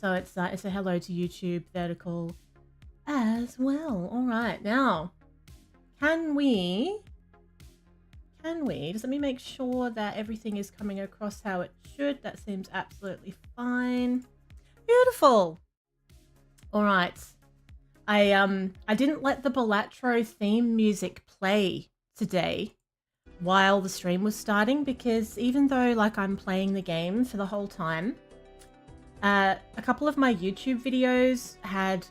So it's a hello to YouTube vertical as well. All right, now can we just let me make sure that everything is coming across how it should. That seems absolutely fine. Beautiful. All right. I didn't let the Balatro theme music play today while the stream was starting, because even though like I'm playing the game for the whole time, a couple of my YouTube videos had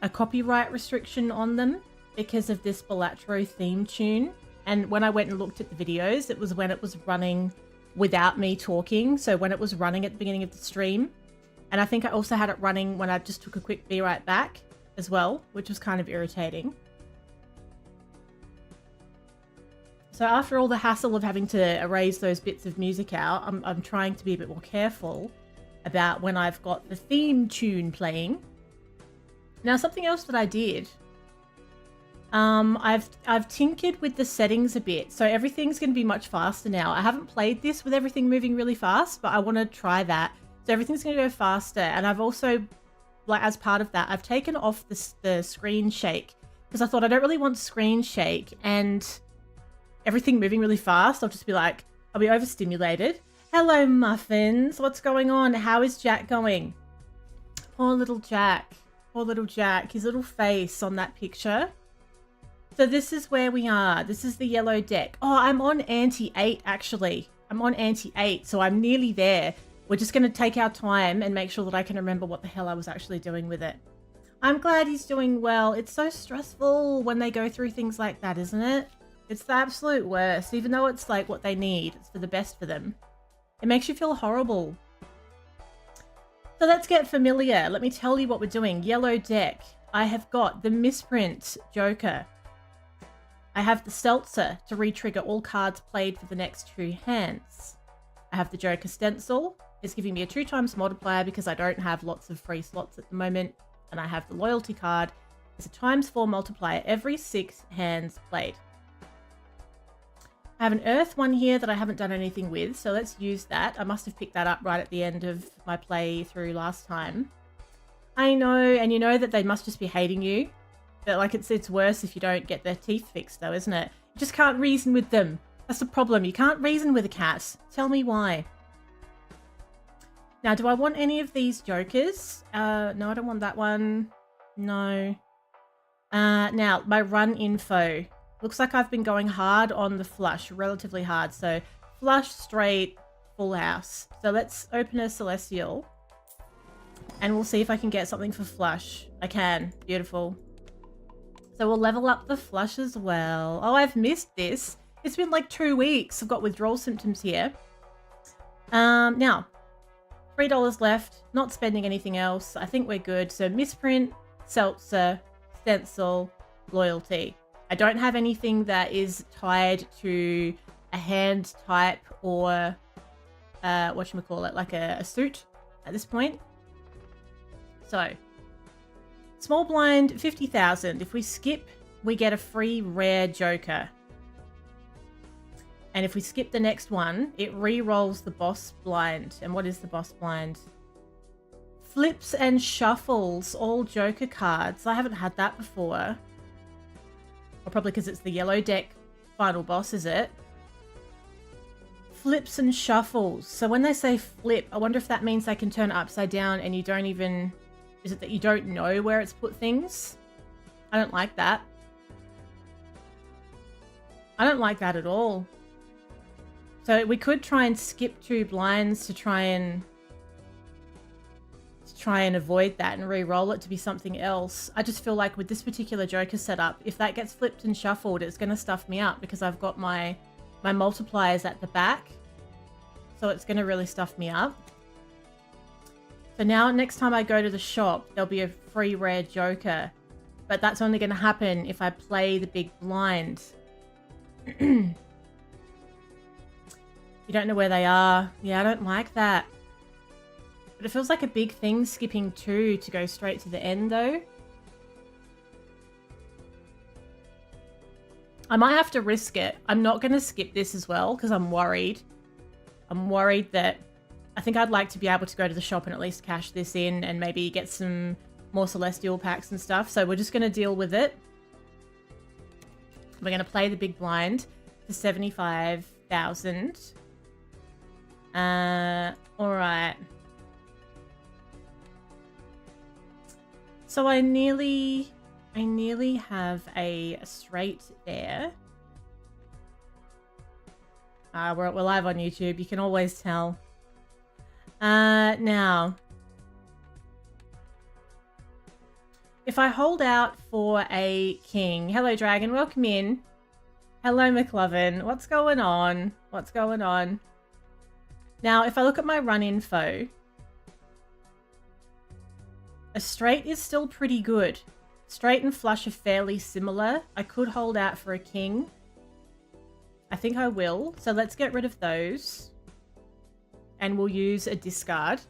a copyright restriction on them because of this Balatro theme tune. And when I went and looked at the videos, it was when it was running without me talking. So when it was running at the beginning of the stream. And I think I also had it running when I just took a quick be right back as well, which was kind of irritating. So after all the hassle of having to erase those bits of music out, I'm trying to be a bit more careful about when I've got the theme tune playing. Now, something else that I did, I've tinkered with the settings a bit, so everything's going to be much faster now. I haven't played this with everything moving really fast, but I want to try that. So everything's going to go faster, and I've also, like, as part of that, I've taken off the screen shake, because I thought I don't really want screen shake and everything moving really fast. I'll just be like, I'll be overstimulated. Hello, Muffins. What's going on? How is Jack going? Poor little Jack. Poor little Jack. His little face on that picture. So this is where we are. This is the yellow deck. Oh, I'm on Ante 8, actually. I'm on Ante 8, so I'm nearly there. We're just going to take our time and make sure that I can remember what the hell I was actually doing with it. I'm glad he's doing well. It's so stressful when they go through things like that, isn't it? It's the absolute worst, even though it's like what they need. It's for the best for them. It makes you feel horrible. So let's get familiar. Let me tell you what we're doing. Yellow deck. I have got the misprint Joker. I have the Seltzer to re-trigger all cards played for the next 2 hands. I have the Joker Stencil. It's giving me a 2x multiplier because I don't have lots of free slots at the moment. And I have the Loyalty card. It's a ×4 multiplier every 6 hands played. I have an Earth one here that I haven't done anything with, so let's use that. I must have picked that up right at the end of my playthrough last time. I know, and you know that they must just be hating you. But like it's worse if you don't get their teeth fixed though, isn't it? You just can't reason with them. That's the problem. You can't reason with a cat. Tell me why. Now, do I want any of these Jokers? No, I don't want that one. No. Now, my run info. Looks like I've been going hard on the flush, relatively hard. So flush, straight, full house. So let's open a Celestial and we'll see if I can get something for flush. I can. Beautiful. So we'll level up the flush as well. Oh, I've missed this. It's been like 2 weeks. I've got withdrawal symptoms here. Now, $3 left. Not spending anything else. I think we're good. So misprint, Seltzer, Stencil, Loyalty. I don't have anything that is tied to a hand type or whatchamacallit, like a suit at this point. So, small blind, 50,000. If we skip, we get a free rare Joker. And if we skip the next one, it re-rolls the boss blind. And what is the boss blind? Flips and shuffles all Joker cards. I haven't had that before. Or probably because it's the yellow deck final boss, is it? Flips and shuffles. So when they say flip, I wonder if that means they can turn it upside down and you don't even... Is it that you don't know where it's put things? I don't like that. I don't like that at all. So we could try and skip 2 blinds to try and avoid that and re-roll it to be something else. I just feel like with this particular Joker setup, if that gets flipped and shuffled, it's going to stuff me up because I've got my multipliers at the back. So it's going to really stuff me up. So now next time I go to the shop, there'll be a free rare Joker. But that's only going to happen if I play the big blind. You don't know where they are. Yeah, I don't like that. But it feels like a big thing skipping 2 to go straight to the end though. I might have to risk it. I'm not going to skip this as well because I'm worried. I'm worried that I think I'd like to be able to go to the shop and at least cash this in and maybe get some more Celestial packs and stuff. So we're just going to deal with it. We're going to play the big blind for 75,000. All right. So I nearly have a straight there. We're live on YouTube. You can always tell. Now, if I hold out for a king, hello Dragon, welcome in. Hello McLovin, what's going on? What's going on? Now, if I look at my run info, a straight is still pretty good. Straight and flush are fairly similar. I could hold out for a king. I think I will. So let's get rid of those. And we'll use a discard.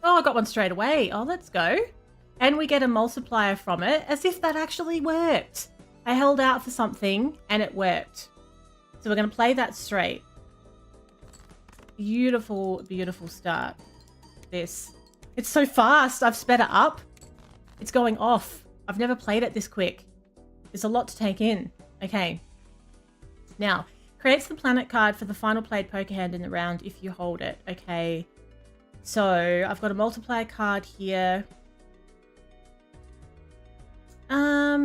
Oh, I got one straight away. Oh, let's go. And we get a multiplier from it, as if that actually worked. I held out for something and it worked. So we're going to play that straight. Beautiful, beautiful start. This. It's so fast. I've sped it up. It's going off. I've never played it this quick. There's a lot to take in. Okay. Now, creates the planet card for the final played poker hand in the round if you hold it. Okay. So, I've got a multiplier card here.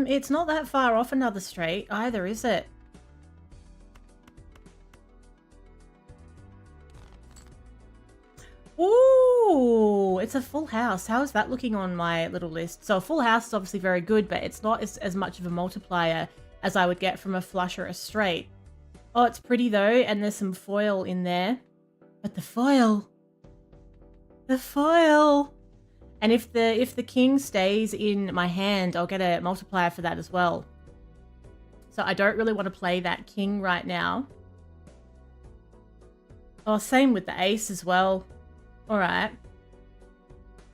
It's not that far off another straight either, is it? Ooh, it's a full house. How is that looking on my little list? So a full house is obviously very good, but it's not as much of a multiplier as I would get from a flush or a straight. Oh, it's pretty though, and there's some foil in there. But the foil! The foil! And if the king stays in my hand, I'll get a multiplier for that as well. So I don't really want to play that king right now. Oh, same with the ace as well. Alright.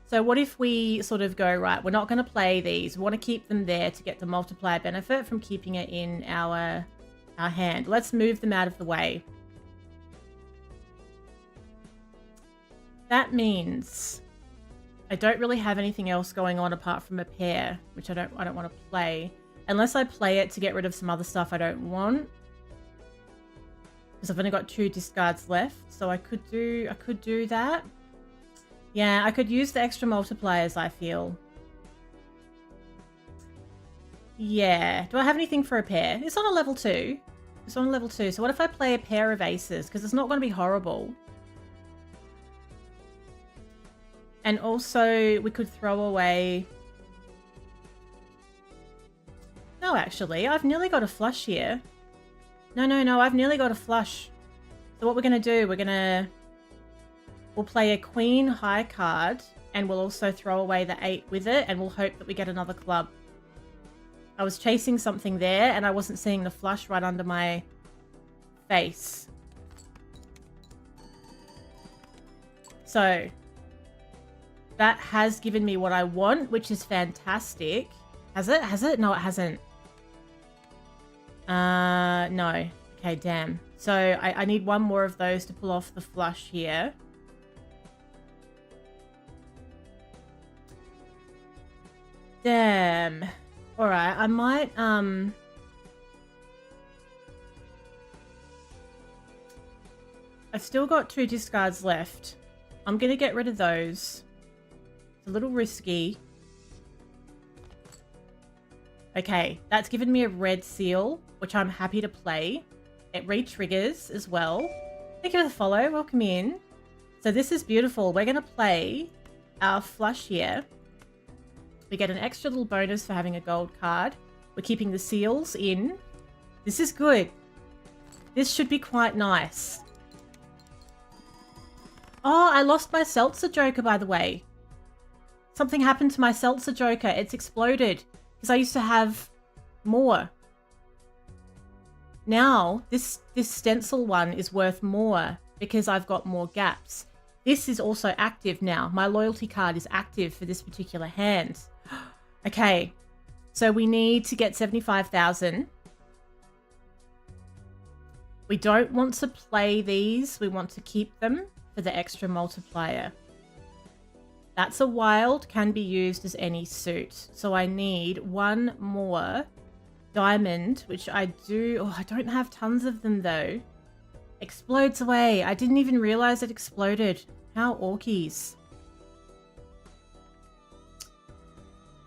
So what if we sort of go, right, we're not going to play these. We want to keep them there to get the multiplier benefit from keeping it in our hand. Let's move them out of the way. That means I don't really have anything else going on apart from a pair, which I don't want to play. Unless I play it to get rid of some other stuff I don't want. Because I've only got 2 discards left, so I could do that. Yeah, I could use the extra multipliers, I feel. Yeah. Do I have anything for a pair? It's on a level 2. It's on a level 2. So what if I play a pair of aces? Because it's not going to be horrible. And also, we could throw away... No, actually. I've nearly got a flush here. No. I've nearly got a flush. So what we're going to do, we'll play a queen high card, and we'll also throw away the 8 with it, and we'll hope that we get another club. I was chasing something there, and I wasn't seeing the flush right under my face. So, that has given me what I want, which is fantastic. Has it? Has it? No, it hasn't. No. Okay, damn. So, I need one more of those to pull off the flush here. Damn. Alright, I might, I've still got 2 discards left. I'm gonna get rid of those. It's a little risky. Okay, that's given me a red seal, which I'm happy to play. It re-triggers as well. Thank you for the follow. Welcome in. So this is beautiful. We're gonna play our flush here. We get an extra little bonus for having a gold card. We're keeping the seals in. This is good. This should be quite nice. Oh, I lost my Seltzer Joker, by the way. Something happened to my Seltzer Joker. It's exploded. Because I used to have more. Now, this stencil one is worth more because I've got more gaps. This is also active now. My loyalty card is active for this particular hand. Okay, so we need to get 75,000. We don't want to play these. We want to keep them for the extra multiplier. That's a wild, can be used as any suit. So I need one more diamond, which I do. Oh, I don't have tons of them though. Explodes away. I didn't even realize it exploded. How orkies.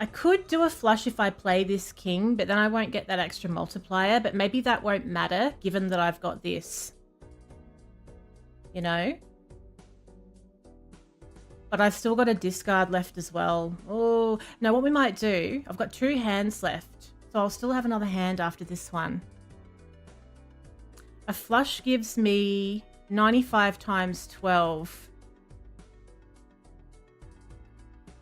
I could do a flush if I play this king, but then I won't get that extra multiplier. But maybe that won't matter given that I've got this. You know? But I've still got a discard left as well. Oh, now what we might do, I've got 2 hands left. So I'll still have another hand after this one. A flush gives me 95 times 12.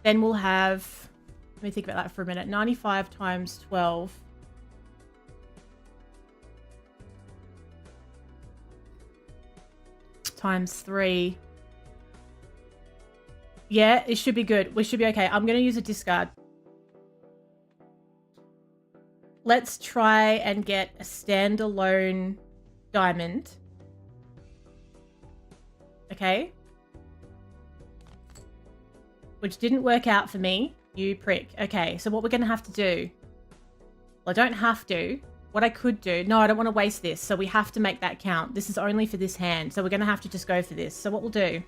Then we'll have, let me think about that for a minute. 95 times 12. Times 3. Yeah, it should be good. We should be okay. I'm going to use a discard. Let's try and get a standalone diamond. Okay. Which didn't work out for me. You prick. Okay, so what we're going to have to do... Well, I don't have to. What I could do... No, I don't want to waste this. So we have to make that count. This is only for this hand. So we're going to have to just go for this. So what we'll do...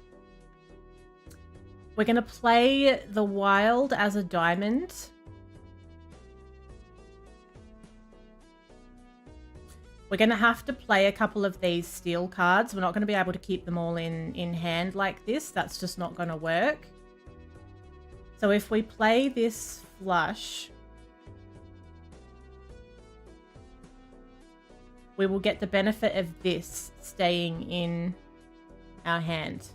We're going to play the wild as a diamond. We're going to have to play a couple of these steel cards. We're not going to be able to keep them all in hand like this. That's just not going to work. So if we play this flush, we will get the benefit of this staying in our hand.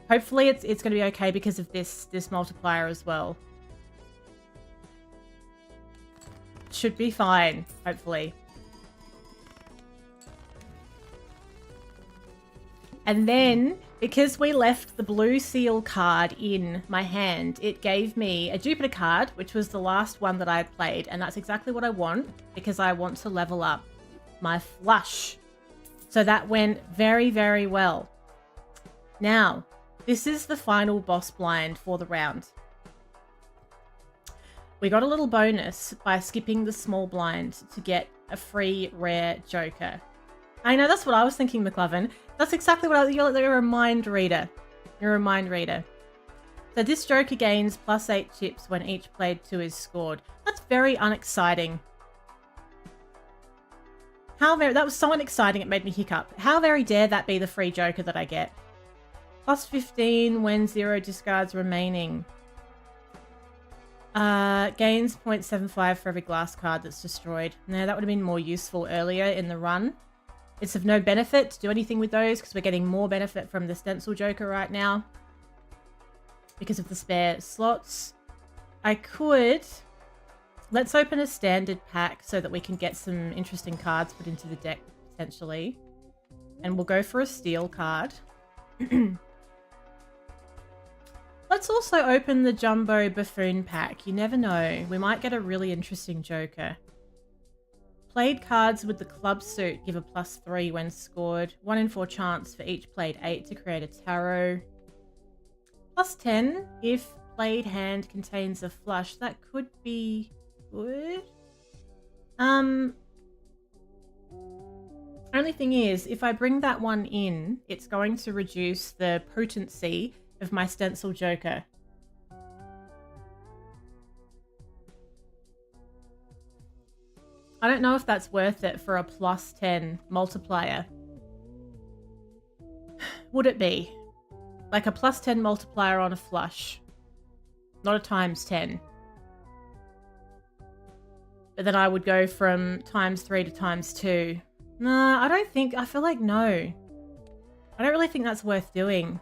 Hopefully it's going to be okay because of this multiplier as well. Should be fine, hopefully. And then, because we left the blue seal card in my hand, it gave me a Jupiter card, which was the last one that I had played. And that's exactly what I want, because I want to level up my flush. So that went very, very well. Now, this is the final boss blind for the round. We got a little bonus by skipping the small blind to get a free rare joker. I know, that's what I was thinking, McLovin. That's exactly what I was... You're a mind reader. You're a mind reader. So this joker gains +8 chips when each played 2 is scored. That's very unexciting. That was so unexciting it made me hiccup. How very dare that be the free joker that I get? +15 when 0 discards remaining. Gains 0.75 for every glass card that's destroyed. Now that would have been more useful earlier in the run. It's of no benefit to do anything with those because we're getting more benefit from the stencil joker right now because of the spare slots. I could... Let's open a standard pack so that we can get some interesting cards put into the deck potentially. And we'll go for a steel card. Let's also open the Jumbo Buffoon pack. You never know. We might get a really interesting joker. Played cards with the club suit give a +3 when scored. 1 in 4 chance for each played 8 to create a tarot. +10 if played hand contains a flush. That could be good. Only thing is, if I bring that one in, it's going to reduce the potency of my stencil joker. I don't know if that's worth it for a +10 multiplier. Would it be? Like a +10 multiplier on a flush. Not a ×10. But then I would go from ×3 to ×2. No, I don't think... I feel like no. I don't really think that's worth doing.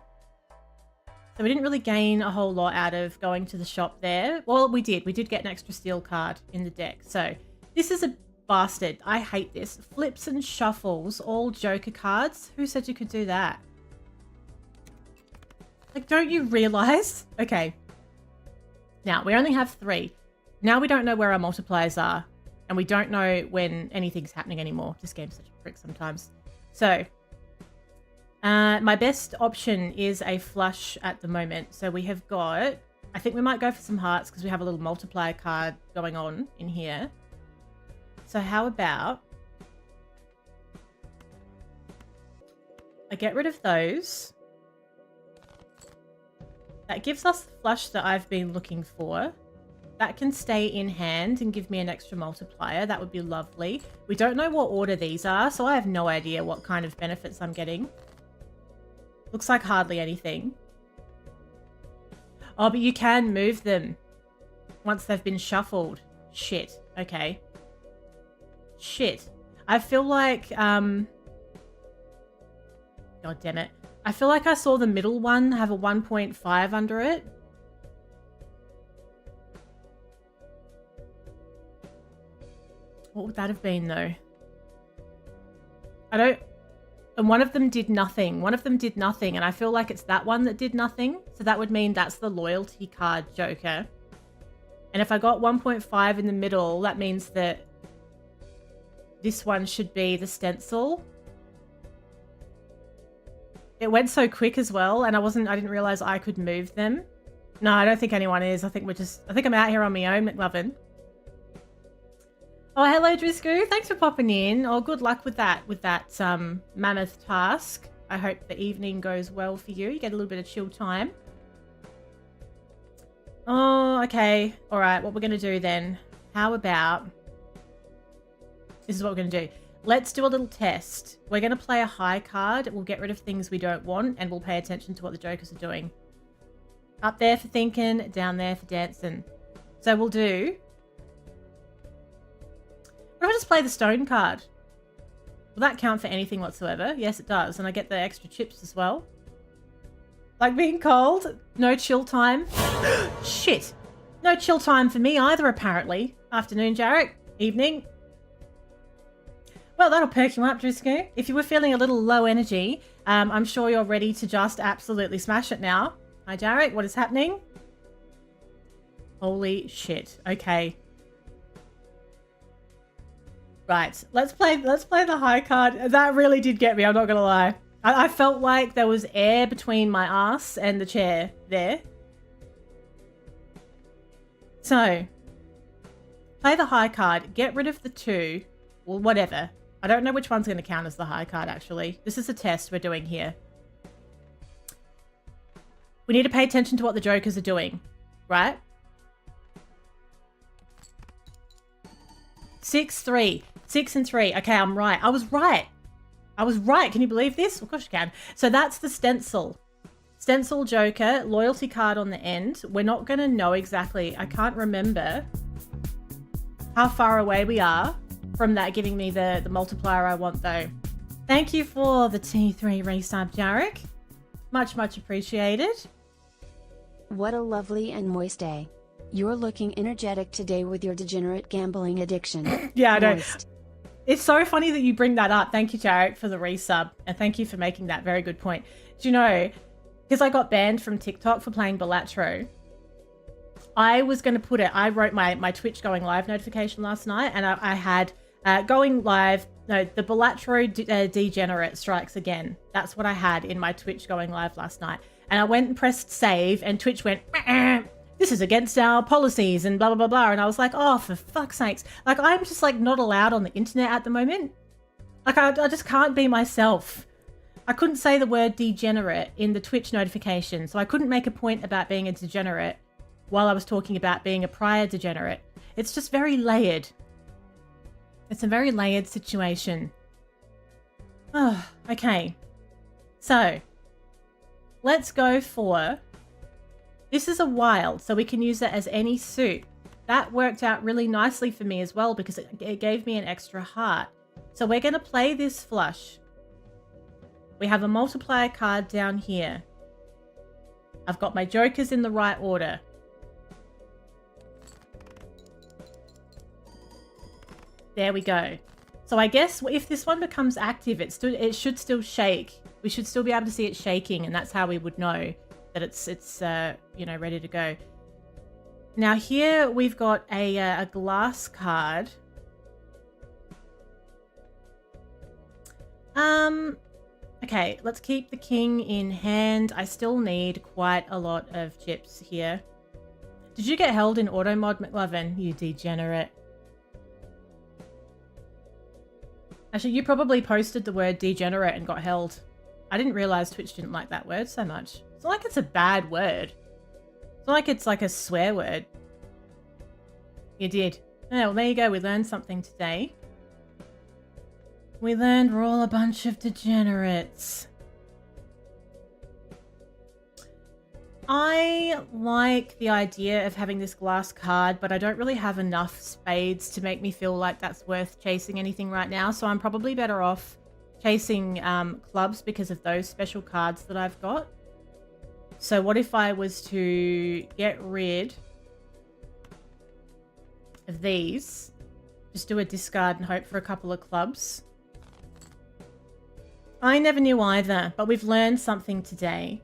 So we didn't really gain a whole lot out of going to the shop there. Well, we did. We did get an extra steel card in the deck. So this is a bastard. I hate this. Flips and shuffles, all joker cards. Who said you could do that? Like, don't you realize? Okay. Now, we only have 3. Now we don't know where our multipliers are. And we don't know when anything's happening anymore. This game's such a prick. prick sometimes. So, my best option is a flush at the moment. So we have got, I think we might go for some hearts because we have a little multiplier card going on in here. So how about I get rid of those. That gives us the flush that I've been looking for. That can stay in hand and give me an extra multiplier. That would be lovely. We don't know what order these are, so I have no idea what kind of benefits I'm getting. Looks like hardly anything. Oh, but you can move them once they've been shuffled. Shit. Okay. Shit. I feel like, God damn it. I feel like I saw the middle one have a 1.5 under it. What would that have been, though? I don't... And one of them did nothing. One of them did nothing, and I feel like it's that one that did nothing. So that would mean that's the loyalty card joker. And if I got 1.5 in the middle, that means that this one should be the stencil. It went so quick as well, and I didn't realize I could move them. No, I don't think anyone is. I think I'm out here on my own, McLovin. Oh, hello, Drisco. Thanks for popping in. Oh, good luck with that mammoth task. I hope the evening goes well for you. You get a little bit of chill time. Oh, okay. All right, what we're going to do then. How about... This is what we're going to do. Let's do a little test. We're going to play a high card. We'll get rid of things we don't want, and we'll pay attention to what the jokers are doing. Up there for thinking, down there for dancing. So we'll do... What if I just play the stone card? Will that count for anything whatsoever? Yes, it does. And I get the extra chips as well. Like being cold. No chill time. Shit. No chill time for me either, apparently. Afternoon, Jarek. Evening. Well, that'll perk you up, Drisco. If you were feeling a little low energy, I'm sure you're ready to just absolutely smash it now. Hi, Jarek. What is happening? Holy shit. Okay. Right, let's play the high card. That really did get me, I'm not gonna lie. I felt like there was air between my ass and the chair there. So, play the high card, get rid of the two, well, whatever. I don't know which one's gonna count as the high card, actually. This is a test we're doing here. We need to pay attention to what the jokers are doing, right? 6-3. 6 and 3. Okay, I'm right. I was right. Can you believe this? Of course you can. So that's the stencil. Stencil joker, loyalty card on the end. We're not going to know exactly. I can't remember how far away we are from that giving me the multiplier I want, though. Thank you for the T3 resub, Jarek. Much, much appreciated. What a lovely and moist day. You're looking energetic today with your degenerate gambling addiction. Yeah, I know. It's so funny that you bring that up. Thank you, Jarek, for the resub. And thank you for making that very good point. Do you know, because I got banned from TikTok for playing Balatro, I was going to put it, I wrote my Twitch going live notification last night, and I had going live, no, the Balatro degenerate strikes again. That's what I had in my Twitch going live last night. And I went and pressed save, and Twitch went, this is against our policies and blah, blah, blah, blah. And I was like, oh, for fuck's sakes. Like, I'm just, like, not allowed on the internet at the moment. Like, I just can't be myself. I couldn't say the word degenerate in the Twitch notification, so I couldn't make a point about being a degenerate while I was talking about being a prior degenerate. It's just very layered. It's a very layered situation. Oh, okay. So, let's go for... This is a wild, so we can use it as any suit. That worked out really nicely for me as well because it gave me an extra heart. So we're going to play this flush. We have a multiplier card down here. I've got my jokers in the right order. There we go. So I guess if this one becomes active, it should still shake. We should still be able to see it shaking, and that's how we would know that it's you know, ready to go. Now here we've got a glass card. Okay, let's keep the king in hand. I still need quite a lot of chips here. Did you get held in auto mod, McLovin? You degenerate. Actually, you probably posted the word degenerate and got held. I didn't realize Twitch didn't like that word so much. It's not like it's a bad word. It's not like it's like a swear word. You did. Yeah, well, there you go. We learned something today. We learned we're all a bunch of degenerates. I like the idea of having this glass card, but I don't really have enough spades to make me feel like that's worth chasing anything right now. So I'm probably better off chasing clubs because of those special cards that I've got. So what if I was to get rid of these? Just do a discard and hope for a couple of clubs. I never knew either, but we've learned something today.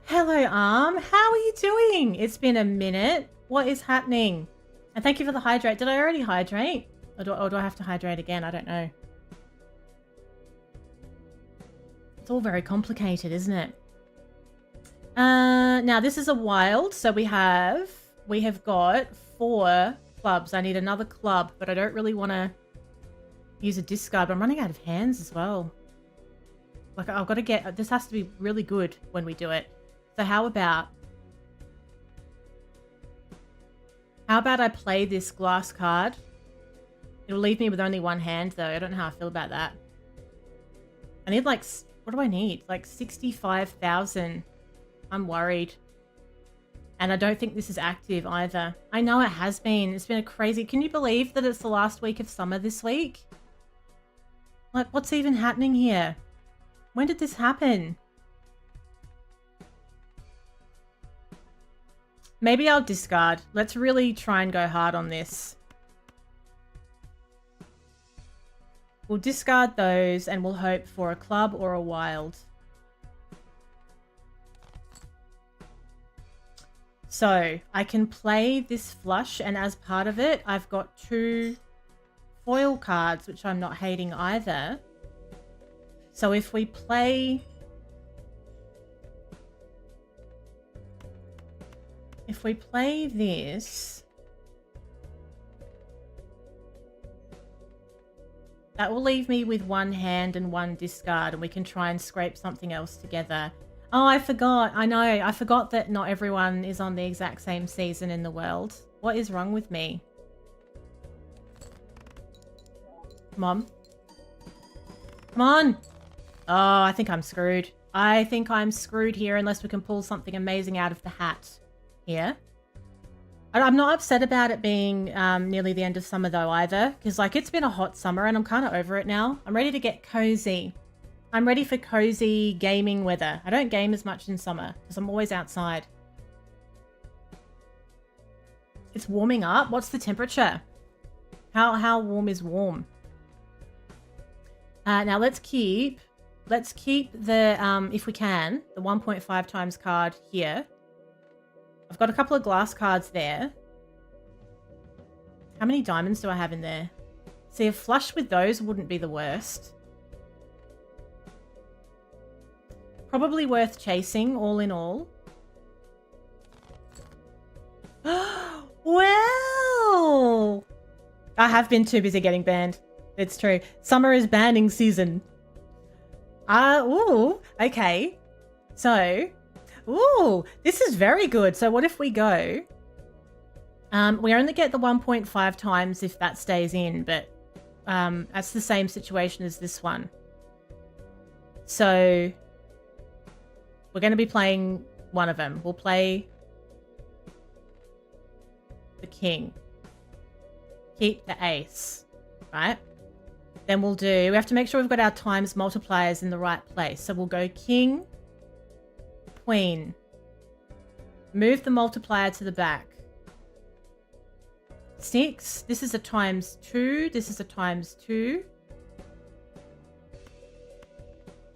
Hello, Arm. How are you doing? It's been a minute. What is happening? And thank you for the hydrate. Did I already hydrate? Or do I have to hydrate again? I don't know. It's all very complicated, isn't it? Now, this is a wild. So we have got 4 clubs. I need another club, but I don't really want to use a discard. I'm running out of hands as well. Like, I've got to get... This has to be really good when we do it. So how about I play this glass card? It'll leave me with only one hand, though. I don't know how I feel about that. I need, like... What do I need? Like 65,000. I'm worried. And I don't think this is active either. I know it has been. It's been a crazy... Can you believe that it's the last week of summer this week? Like, what's even happening here? When did this happen? Maybe I'll discard. Let's really try and go hard on this. We'll discard those and we'll hope for a club or a wild. So I can play this flush, and as part of it, I've got 2 foil cards, which I'm not hating either. So if we play... If we play this... That will leave me with 1 hand and 1 discard, and we can try and scrape something else together. Oh, I forgot. I know. I forgot that not everyone is on the exact same season in the world. What is wrong with me? Mom? Come on! Oh, I think I'm screwed. I think I'm screwed here unless we can pull something amazing out of the hat here. I'm not upset about it being nearly the end of summer though either, because like it's been a hot summer and I'm kind of over it now. I'm ready to get cozy. I'm ready for cozy gaming weather. I don't game as much in summer because I'm always outside. It's warming up. What's the temperature? How warm is warm? Now let's keep the if we can, the 1.5 times card here. I've got a couple of glass cards there. How many diamonds do I have in there? See, a flush with those wouldn't be the worst. Probably worth chasing, all in all. Well, I have been too busy getting banned. It's true. Summer is banning season. Ooh, okay. So, ooh, this is very good. So what if we go? We only get the 1.5 times if that stays in, but that's the same situation as this one. So we're going to be playing one of them. We'll play the king. Keep the ace, right? Then we have to make sure we've got our times multipliers in the right place. So we'll go king, queen. Move the multiplier to the back. 6. This is a times 2. This is a times 2.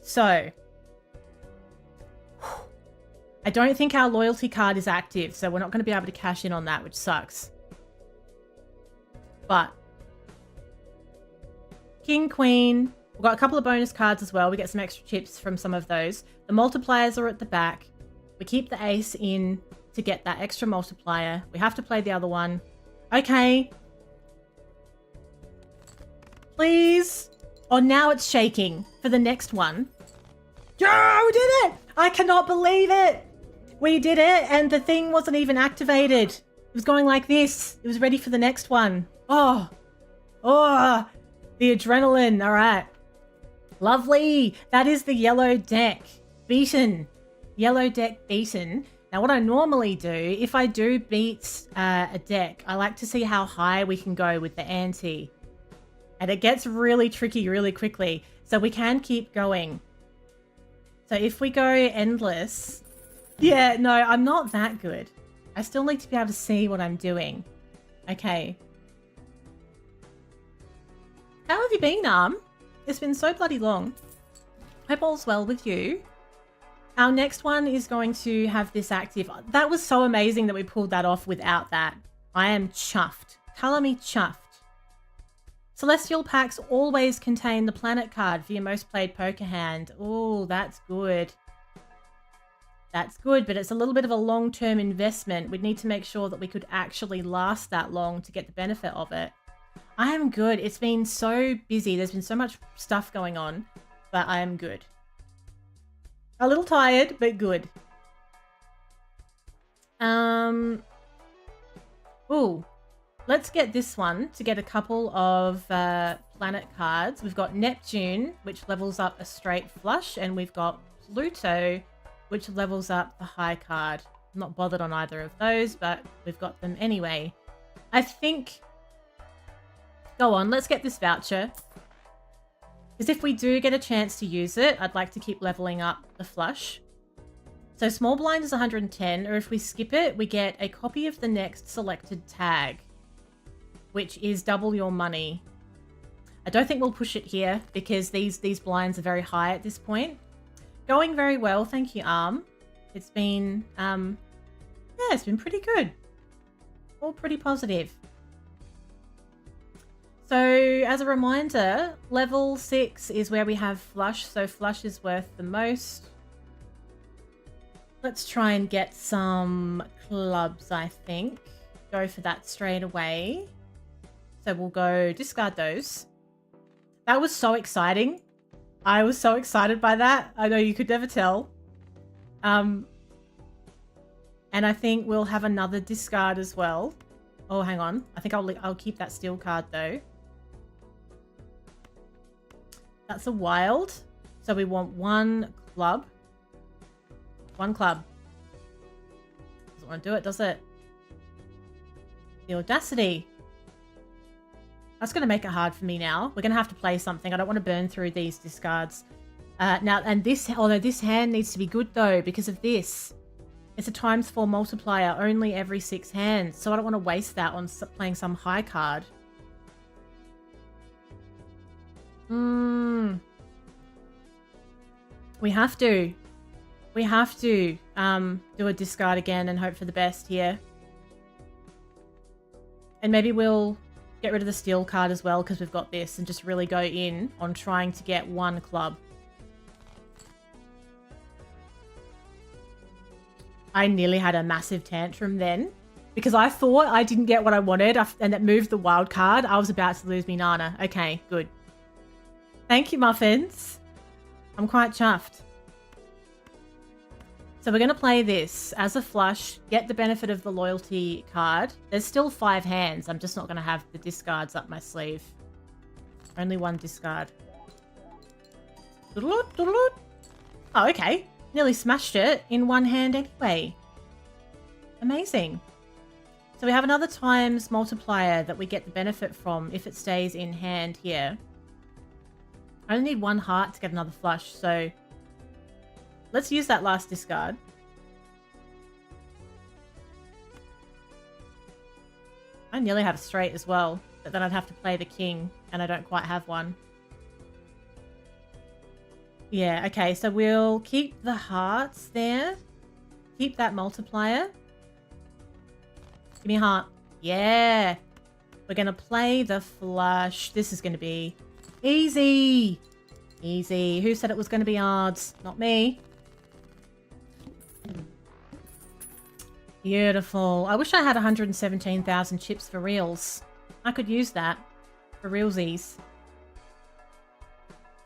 So I don't think our loyalty card is active, so we're not going to be able to cash in on that, which sucks. But king, queen, We've got a couple of bonus cards as well. We get some extra chips from some of those. The multipliers are at the back. We keep the ace in to get that extra multiplier. We have to play the other one. Okay. Please. Oh, now it's shaking for the next one. Oh, we did it! I cannot believe it! We did it, and the thing wasn't even activated. It was going like this. It was ready for the next one. Oh. Oh. The adrenaline. All right. Lovely. That is the yellow deck. Beaten. Yellow deck beaten. Now, what I normally do, if I do beat a deck, I like to see how high we can go with the ante. And it gets really tricky really quickly. So we can keep going. So if we go endless... Yeah, no, I'm not that good. I still need to be able to see what I'm doing. Okay. How have you been, Arm? It's been so bloody long. Hope all's well with you. Our next one is going to have this active. That was so amazing that we pulled that off without that. I am chuffed. Color me chuffed. Celestial packs always contain the planet card for your most played poker hand. Oh, that's good. That's good, but it's a little bit of a long-term investment. We'd need to make sure that we could actually last that long to get the benefit of it. I am good. It's been so busy. There's been so much stuff going on, but I am good. A little tired, but good. Ooh. Let's get this one to get a couple of planet cards. We've got Neptune, which levels up a straight flush, and we've got Pluto, which levels up the high card. I'm not bothered on either of those, but we've got them anyway. I think... Go on, let's get this voucher. Because if we do get a chance to use it, I'd like to keep leveling up the flush. So small blind is 110, or if we skip it, we get a copy of the next selected tag, which is double your money. I don't think we'll push it here because these blinds are very high at this point. Going very well, thank you, Arm. It's been, yeah, it's been pretty good. All pretty positive. So, as a reminder, level 6 is where we have flush, so flush is worth the most. Let's try and get some clubs, I think. Go for that straight away. So we'll go discard those. That was so exciting. I was so excited by that. I know you could never tell. And I think we'll have another discard as well. Oh, hang on. I think I'll keep that steel card though. That's a wild. So we want one club. One club. Doesn't want to do it, does it? The audacity. That's going to make it hard for me now. We're going to have to play something. I don't want to burn through these discards. Now, and this, although this hand needs to be good though, because of this. It's a ×4 multiplier only every 6 hands. So I don't want to waste that on playing some high card. We have to. We have to do a discard again and hope for the best here. And maybe we'll get rid of the steel card as well because we've got this and just really go in on trying to get one club. I nearly had a massive tantrum then because I thought I didn't get what I wanted and it moved the wild card. I was about to lose me Nana. Okay, good. Thank you, Muffins. I'm quite chuffed. So we're going to play this as a flush, get the benefit of the loyalty card. There's still 5 hands. I'm just not going to have the discards up my sleeve. Only one discard. Oh, okay. Nearly smashed it in one hand anyway. Amazing. So we have another times multiplier that we get the benefit from if it stays in hand here. I only need 1 heart to get another flush, so... Let's use that last discard. I nearly have a straight as well, but then I'd have to play the king, and I don't quite have one. Yeah, okay, so we'll keep the hearts there. Keep that multiplier. Give me a heart. Yeah! We're going to play the flush. This is going to be easy! Easy. Who said it was going to be hard? Not me. Beautiful. I wish I had 117,000 chips for reals. I could use that for realsies.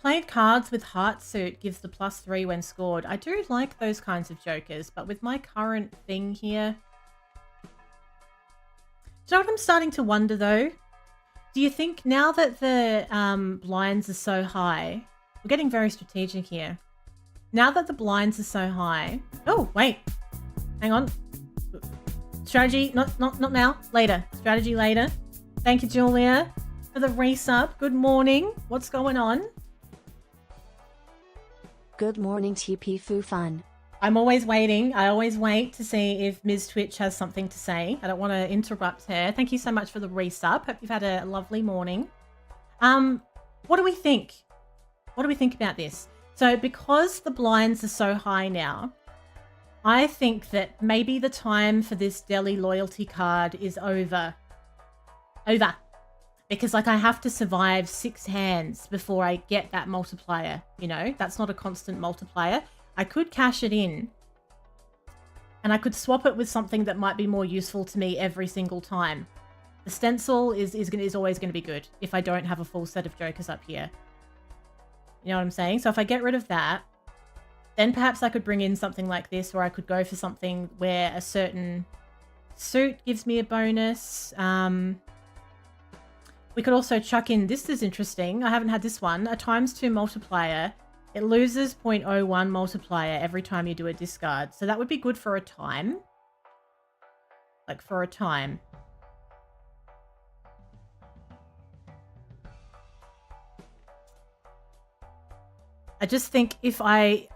Played cards with Heart Suit gives the +3 when scored. I do like those kinds of jokers, but with my current thing here... Do you know what I'm starting to wonder though? Do you think now that the blinds are so high... We're getting very strategic here. Now that the blinds are so high... Oh, wait. Hang on. Strategy, not now. Later. Strategy later. Thank you, Julia, for the resub. Good morning. What's going on? Good morning, TP Foo Fun. I'm always waiting. I always wait to see if Ms. Twitch has something to say. I don't want to interrupt her. Thank you so much for the resub. Hope you've had a lovely morning. What do we think? What do we think about this? So because the blinds are so high now, I think that maybe the time for this Delhi loyalty card is over. Because like I have to survive 6 hands before I get that multiplier, you know? That's not a constant multiplier. I could cash it in and I could swap it with something that might be more useful to me every single time. The stencil is always going to be good if I don't have a full set of jokers up here. You know what I'm saying? So if I get rid of that, then perhaps I could bring in something like this, or I could go for something where a certain suit gives me a bonus. We could also chuck in, this is interesting, I haven't had this one, a ×2 multiplier. It loses 0.01 multiplier every time you do a discard. So that would be good for a time. Like for a time. I just think if I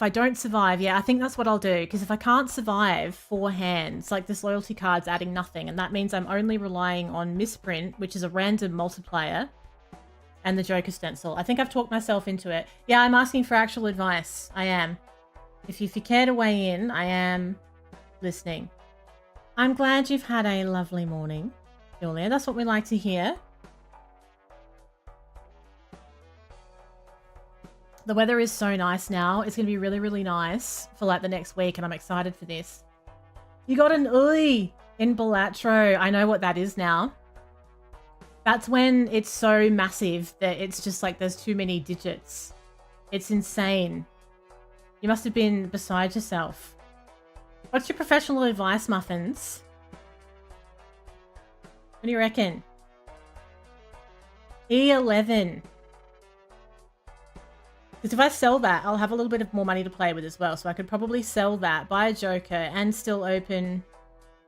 don't survive, yeah, I think that's what I'll do. Because if I can't survive 4 hands, like this loyalty card's adding nothing. And that means I'm only relying on misprint, which is a random multiplier, and the Joker stencil. I think I've talked myself into it. Yeah, I'm asking for actual advice. I am. If you care to weigh in, I am listening. I'm glad you've had a lovely morning, Julia. That's what we like to hear. The weather is so nice now. It's going to be really, really nice for like the next week, and I'm excited for this. You got an Ui in Balatro. I know what that is now. That's when it's so massive that it's just like there's too many digits. It's insane. You must have been beside yourself. What's your professional advice, Muffins? What do you reckon? E11. Because if I sell that, I'll have a little bit of more money to play with as well. So I could probably sell that, buy a Joker, and still open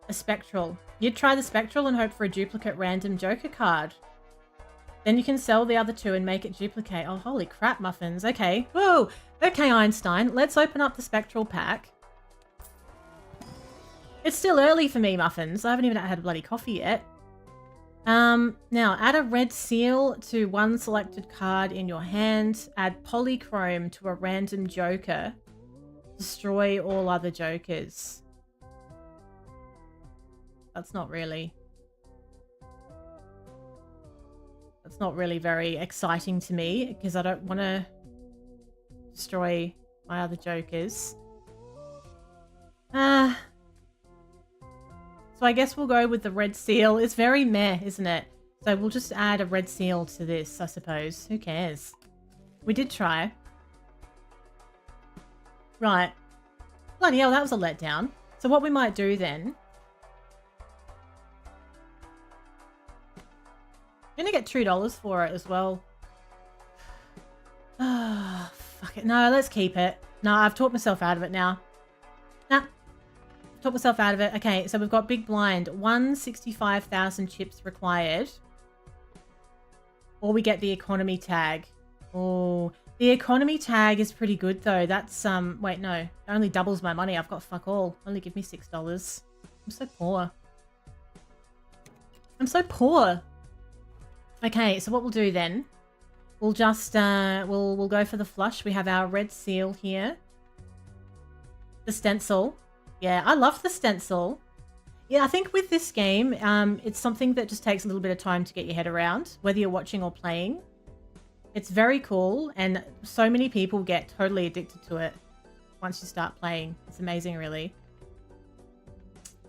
a Spectral. You'd try the Spectral and hope for a duplicate random Joker card. Then you can sell the other 2 and make it duplicate. Oh, holy crap, Muffins. Okay. Whoa. Okay, Einstein. Let's open up the Spectral pack. It's still early for me, Muffins. I haven't even had a bloody coffee yet. Now, add a red seal to 1 selected card in your hand. Add polychrome to a random Joker. Destroy all other Jokers. That's not really very exciting to me, because I don't want to destroy my other Jokers. So I guess we'll go with the red seal. It's very meh, isn't it? So we'll just add a red seal to this, I suppose. Who cares? We did try. Right. Bloody hell, that was a letdown. So what we might do then... I'm gonna get $2 for it as well. Ah, fuck it. No, let's keep it. No, I've talked myself out of it now. Nah. Talk myself out of it. Okay, so we've got big blind. 165,000 chips required. Or we get the economy tag. Oh, the economy tag is pretty good though. That's, wait, no. It only doubles my money. I've got fuck all. Only give me $6. I'm so poor. I'm so poor. Okay, so what we'll do then, we'll just, we'll go for the flush. We have our red seal here. The stencil. Yeah, I love the stencil. Yeah, I think with this game, it's something that just takes a little bit of time to get your head around, whether you're watching or playing. It's very cool, and so many people get totally addicted to it once you start playing. It's amazing, really.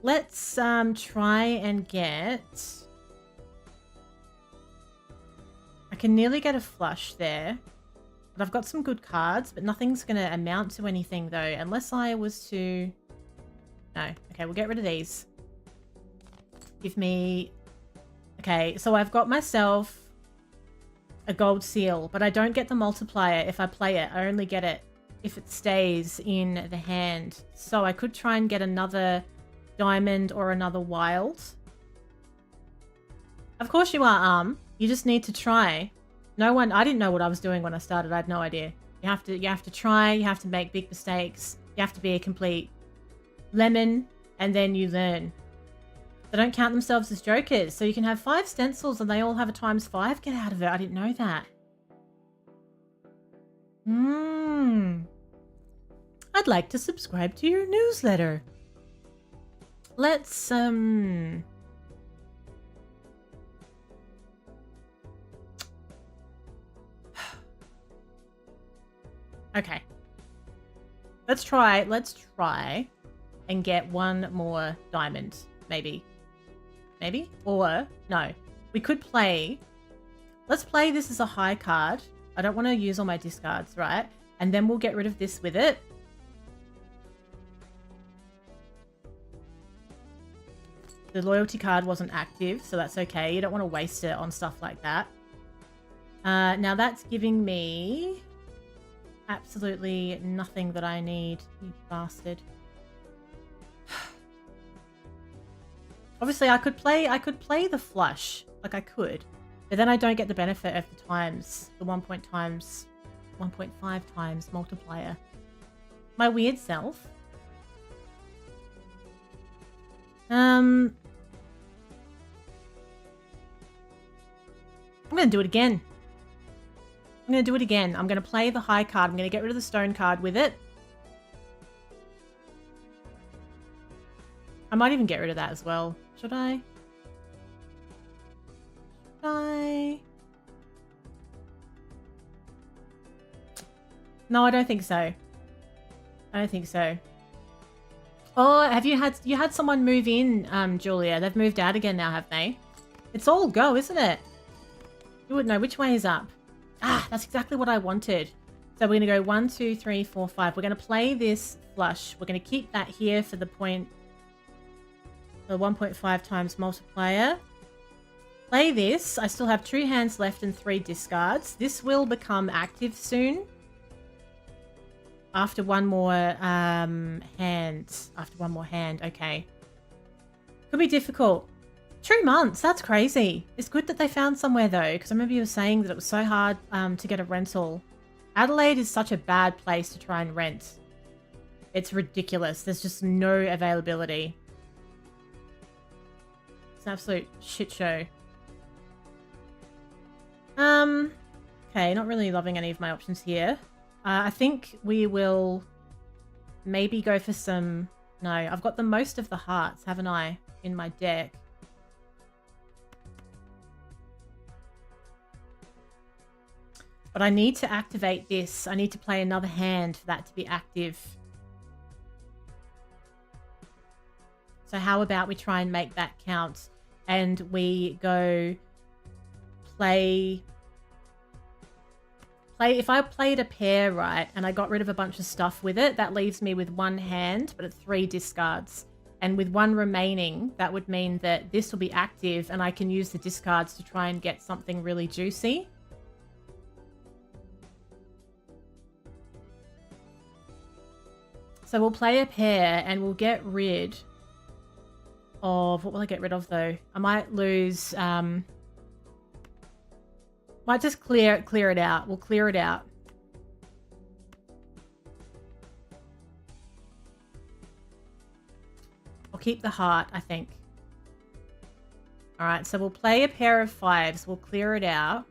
Let's try and get... I can nearly get a flush there. But I've got some good cards, but nothing's going to amount to anything, though, unless I was to... No. Okay, we'll get rid of these. Give me... Okay, so I've got myself a gold seal, but I don't get the multiplier if I play it. I only get it if it stays in the hand. So I could try and get another diamond or another wild. Of course you are, You just need to try. I didn't know what I was doing when I started. I had no idea. You have to try, you have to make big mistakes. You have to be a complete lemon, and then you learn. They don't count themselves as jokers, so you can have 5 stencils and they all have a ×5. Get out of it. I didn't know that. I'd like to subscribe to your newsletter. Let's, Okay. Let's try and get one more diamond, maybe. Maybe? Or, no. We could play... Let's play this as a high card. I don't want to use all my discards, right? And then we'll get rid of this with it. The loyalty card wasn't active, so that's okay. You don't want to waste it on stuff like that. Now that's giving me absolutely nothing that I need, you bastard. Obviously, I could play the flush, like I could, but then I don't get the benefit of the times, the 1.5 times multiplier. My weird self. I'm gonna do it again. I'm gonna do it again. I'm gonna play the high card. I'm gonna get rid of the stone card with it. I might even get rid of that as well. Should I? No, I don't think so. I don't think so. Oh, you had someone move in, Julia? They've moved out again now, have they? It's all go, isn't it? You wouldn't know which way is up. Ah, that's exactly what I wanted. So we're gonna go 1, 2, 3, 4, 5. We're gonna play this flush. We're gonna keep that here for the 1.5 times multiplier. Play this. I still have 2 hands left and 3 discards. This will become active soon. After one more hand. After one more hand. Okay. Could be difficult. 2 months. That's crazy. It's good that they found somewhere though, because I remember you were saying that it was so hard to get a rental. Adelaide is such a bad place to try and rent. It's ridiculous. There's just no availability. It's an absolute shit show. Okay, not really loving any of my options here. I think we will maybe go for some... No, I've got the most of the hearts, haven't I, in my deck. But I need to activate this. I need to play another hand for that to be active. So how about we try and make that count? And we go play... If I played a pair, right, and I got rid of a bunch of stuff with it, that leaves me with 1 hand, but it's 3 discards. And with 1 remaining, that would mean that this will be active and I can use the discards to try and get something really juicy. So we'll play a pair and we'll get rid of... What will I get rid of, though? I might lose... Might just clear it out. We'll clear it out. I'll keep the heart, I think. Alright, so we'll play a pair of 5s. We'll clear it out.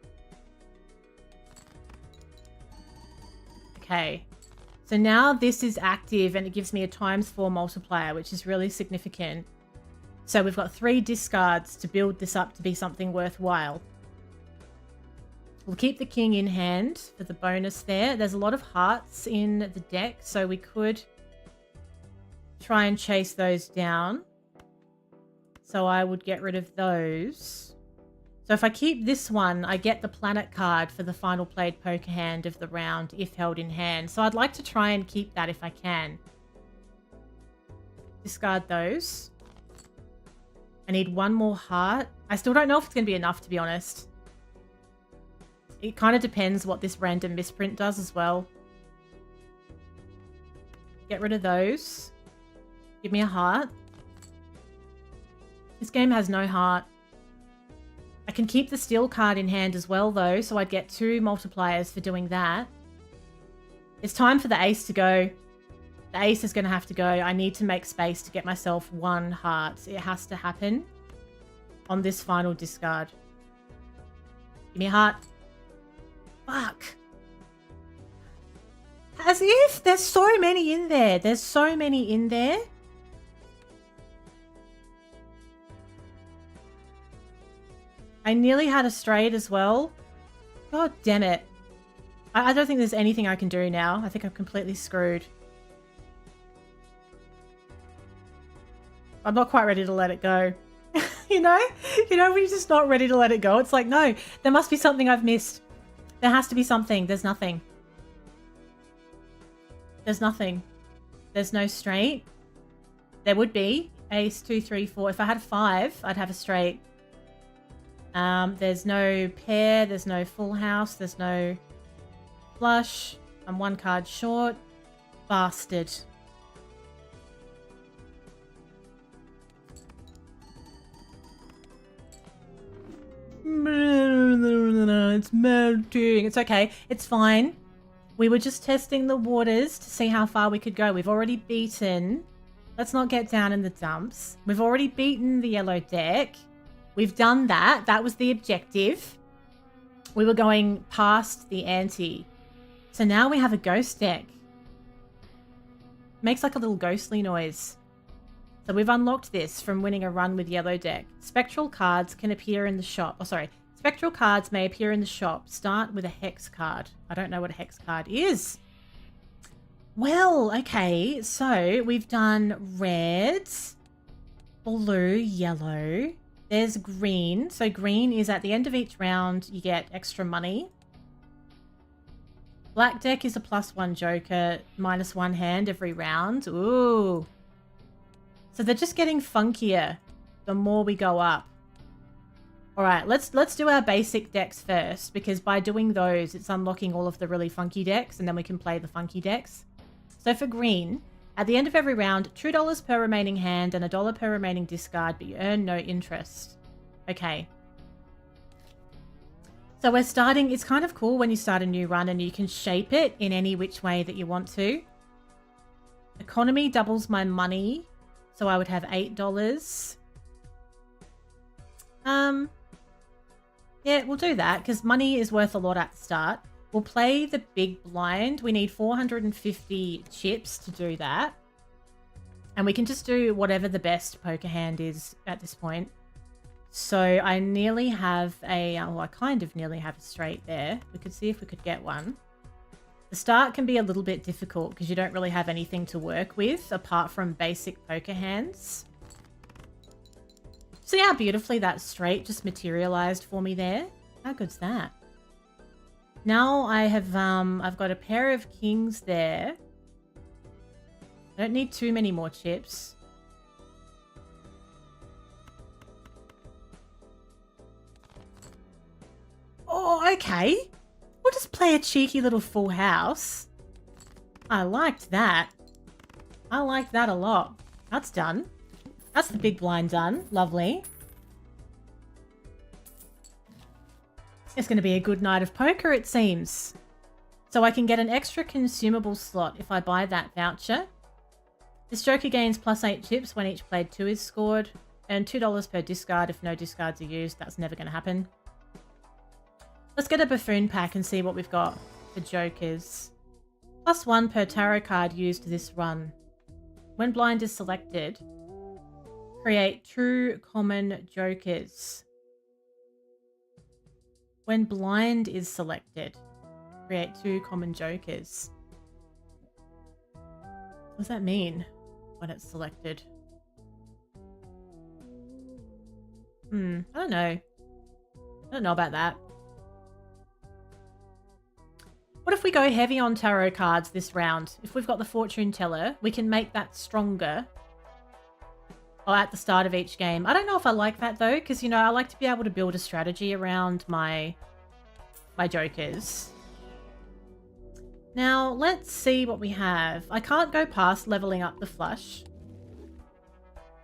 Okay. So now this is active and it gives me a ×4 multiplier, which is really significant. So we've got 3 discards to build this up to be something worthwhile. We'll keep the king in hand for the bonus there. There's a lot of hearts in the deck, so we could try and chase those down. So I would get rid of those. So if I keep this one, I get the planet card for the final played poker hand of the round if held in hand. So I'd like to try and keep that if I can. Discard those. I need one more heart. I still don't know if it's going to be enough, to be honest. It kind of depends what this random misprint does as well. Get rid of those. Give me a heart. This game has no heart. I can keep the steel card in hand as well, though, so I'd get 2 multipliers for doing that. It's time for the ace to go. The ace is going to have to go. I need to make space to get myself 1 heart. It has to happen on this final discard. Give me a heart. Fuck. As if there's so many in there. There's so many in there. I nearly had a straight as well. God damn it. I don't think there's anything I can do now. I think I'm completely screwed. I'm not quite ready to let it go. You know when you're just not ready to let it go. It's like, no, there must be something I've missed. There has to be something. There's nothing. There's nothing. There's no straight. There would be. Ace, 2, 3, 4. If I had 5, I'd have a straight. There's no pair. There's no full house. There's no flush. I'm 1 card short. Bastard. It's melting. It's okay. It's fine. We were just testing the waters to see how far we could go. We've already beaten. Let's not get down in the dumps. We've already beaten the yellow deck. We've done that. That was the objective. We were going past the ante. So now we have a ghost deck. Makes like a little ghostly noise. So we've unlocked this from winning a run with yellow deck. Spectral cards can appear in the shop. Oh, sorry. Spectral cards may appear in the shop. Start with a hex card. I don't know what a hex card is. Well, okay. So we've done red, blue, yellow. There's green. So green is at the end of each round, you get extra money. Black deck is a +1 joker, -1 hand every round. Ooh. So they're just getting funkier the more we go up. All right, let's do our basic decks first, because by doing those, it's unlocking all of the really funky decks, and then we can play the funky decks. So for green, at the end of every round, $2 per remaining hand and $1 per remaining discard, but you earn no interest. Okay. So we're starting, it's kind of cool when you start a new run and you can shape it in any which way that you want to. Economy doubles my money. So I would have $8. Yeah, we'll do that because money is worth a lot at the start. We'll play the big blind. We need 450 chips to do that. And we can just do whatever the best poker hand is at this point. So I nearly have a, well, I kind of nearly have a straight there. We could see if we could get one. The start can be a little bit difficult because you don't really have anything to work with apart from basic poker hands. See how beautifully that straight just materialized for me there? How good's that? Now I have, I've got a pair of kings there. I don't need too many more chips. Oh, okay. We'll just play a cheeky little full house. I liked that. I liked that a lot. That's done. That's the big blind done. Lovely. It's going to be a good night of poker, it seems. So I can get an extra consumable slot if I buy that voucher. This joker gains +8 chips when each played 2 is scored. Earn $2 per discard if no discards are used. That's never going to happen. Let's get a buffoon pack and see what we've got for jokers. +1 per tarot card used this run. When blind is selected, create true common jokers. When blind is selected, create 2 common jokers. What does that mean when it's selected? I don't know. I don't know about that. What if we go heavy on tarot cards this round? If we've got the fortune teller, we can make that stronger. Or at the start of each game. I don't know if I like that though, because, you know, I like to be able to build a strategy around my jokers. Now, let's see what we have. I can't go past leveling up the flush.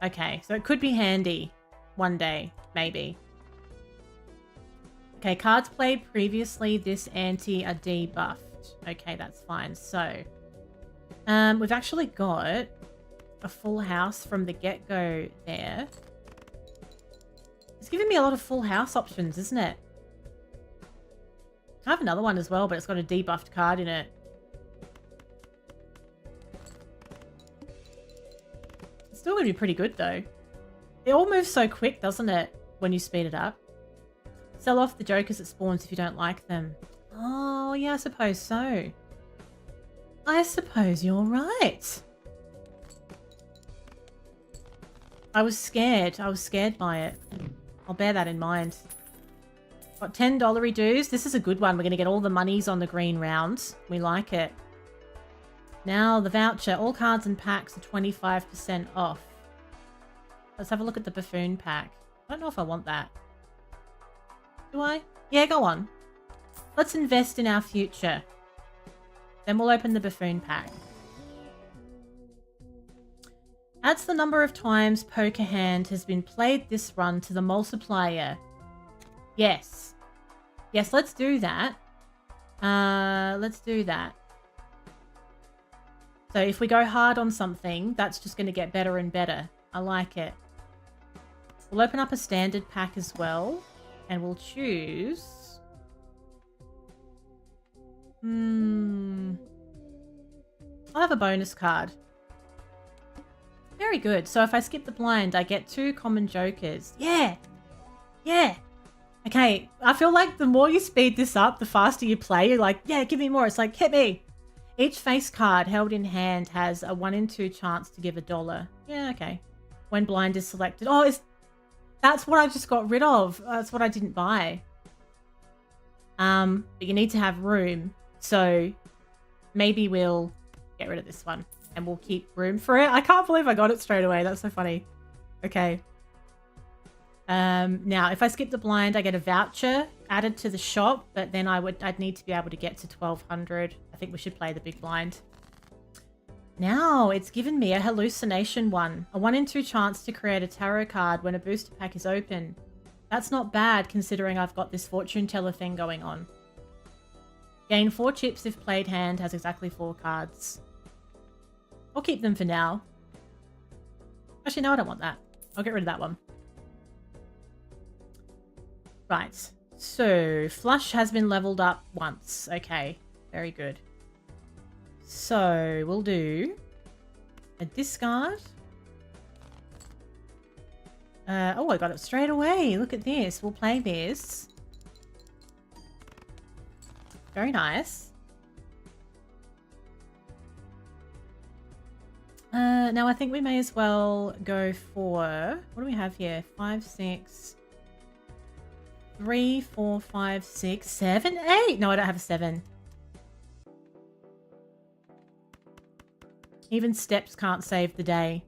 Okay, so it could be handy one day, maybe. Okay, cards played previously this ante are debuffed. Okay, that's fine. So, we've actually got a full house from the get-go there. It's giving me a lot of full house options, isn't it? I have another one as well, but it's got a debuffed card in it. It's still going to be pretty good, though. It all moves so quick, doesn't it, when you speed it up? Sell off the jokers at spawns if you don't like them. Oh, yeah, I suppose so. I suppose you're right. I was scared. I was scared by it. I'll bear that in mind. Got $10 dues. This is a good one. We're going to get all the monies on the green round. We like it. Now, the voucher. All cards and packs are 25% off. Let's have a look at the buffoon pack. I don't know if I want that. Do I? Yeah, go on. Let's invest in our future. Then we'll open the buffoon pack. Adds the number of times poker hand has been played this run to the multiplier. Yes. Yes, let's do that. Let's do that. So if we go hard on something, that's just going to get better and better. I like it. We'll open up a standard pack as well. And we'll choose... I'll have a bonus card. Very good. So if I skip the blind, I get 2 common jokers. Yeah! Yeah! Okay, I feel like the more you speed this up, the faster you play. You're like, yeah, give me more. It's like, hit me. Each face card held in hand has a 1 in 2 chance to give $1. Yeah, okay. When blind is selected. Oh, that's what I just got rid of. That's what I didn't buy. But you need to have room. So maybe we'll get rid of this one. And we'll keep room for it. I can't believe I got it straight away. That's so funny. Okay. Now, if I skip the blind, I get a voucher added to the shop, but then I'd need to be able to get to 1200. I think we should play the big blind. Now, it's given me a hallucination one. A 1 in 2 chance to create a tarot card when a booster pack is open. That's not bad considering I've got this fortune teller thing going on. Gain 4 chips if played hand has exactly 4 cards. I'll keep them for now. Actually, no, I don't want that. I'll get rid of that one. Right. So, flush has been leveled up once. Okay. Very good. So, we'll do a discard. Oh, I got it straight away. Look at this. We'll play this. Very nice. Now I think we may as well go for... What do we have here? 5, 6... 3, 4, 5, 6, 7, 8. No, I don't have a 7. Even steps can't save the day.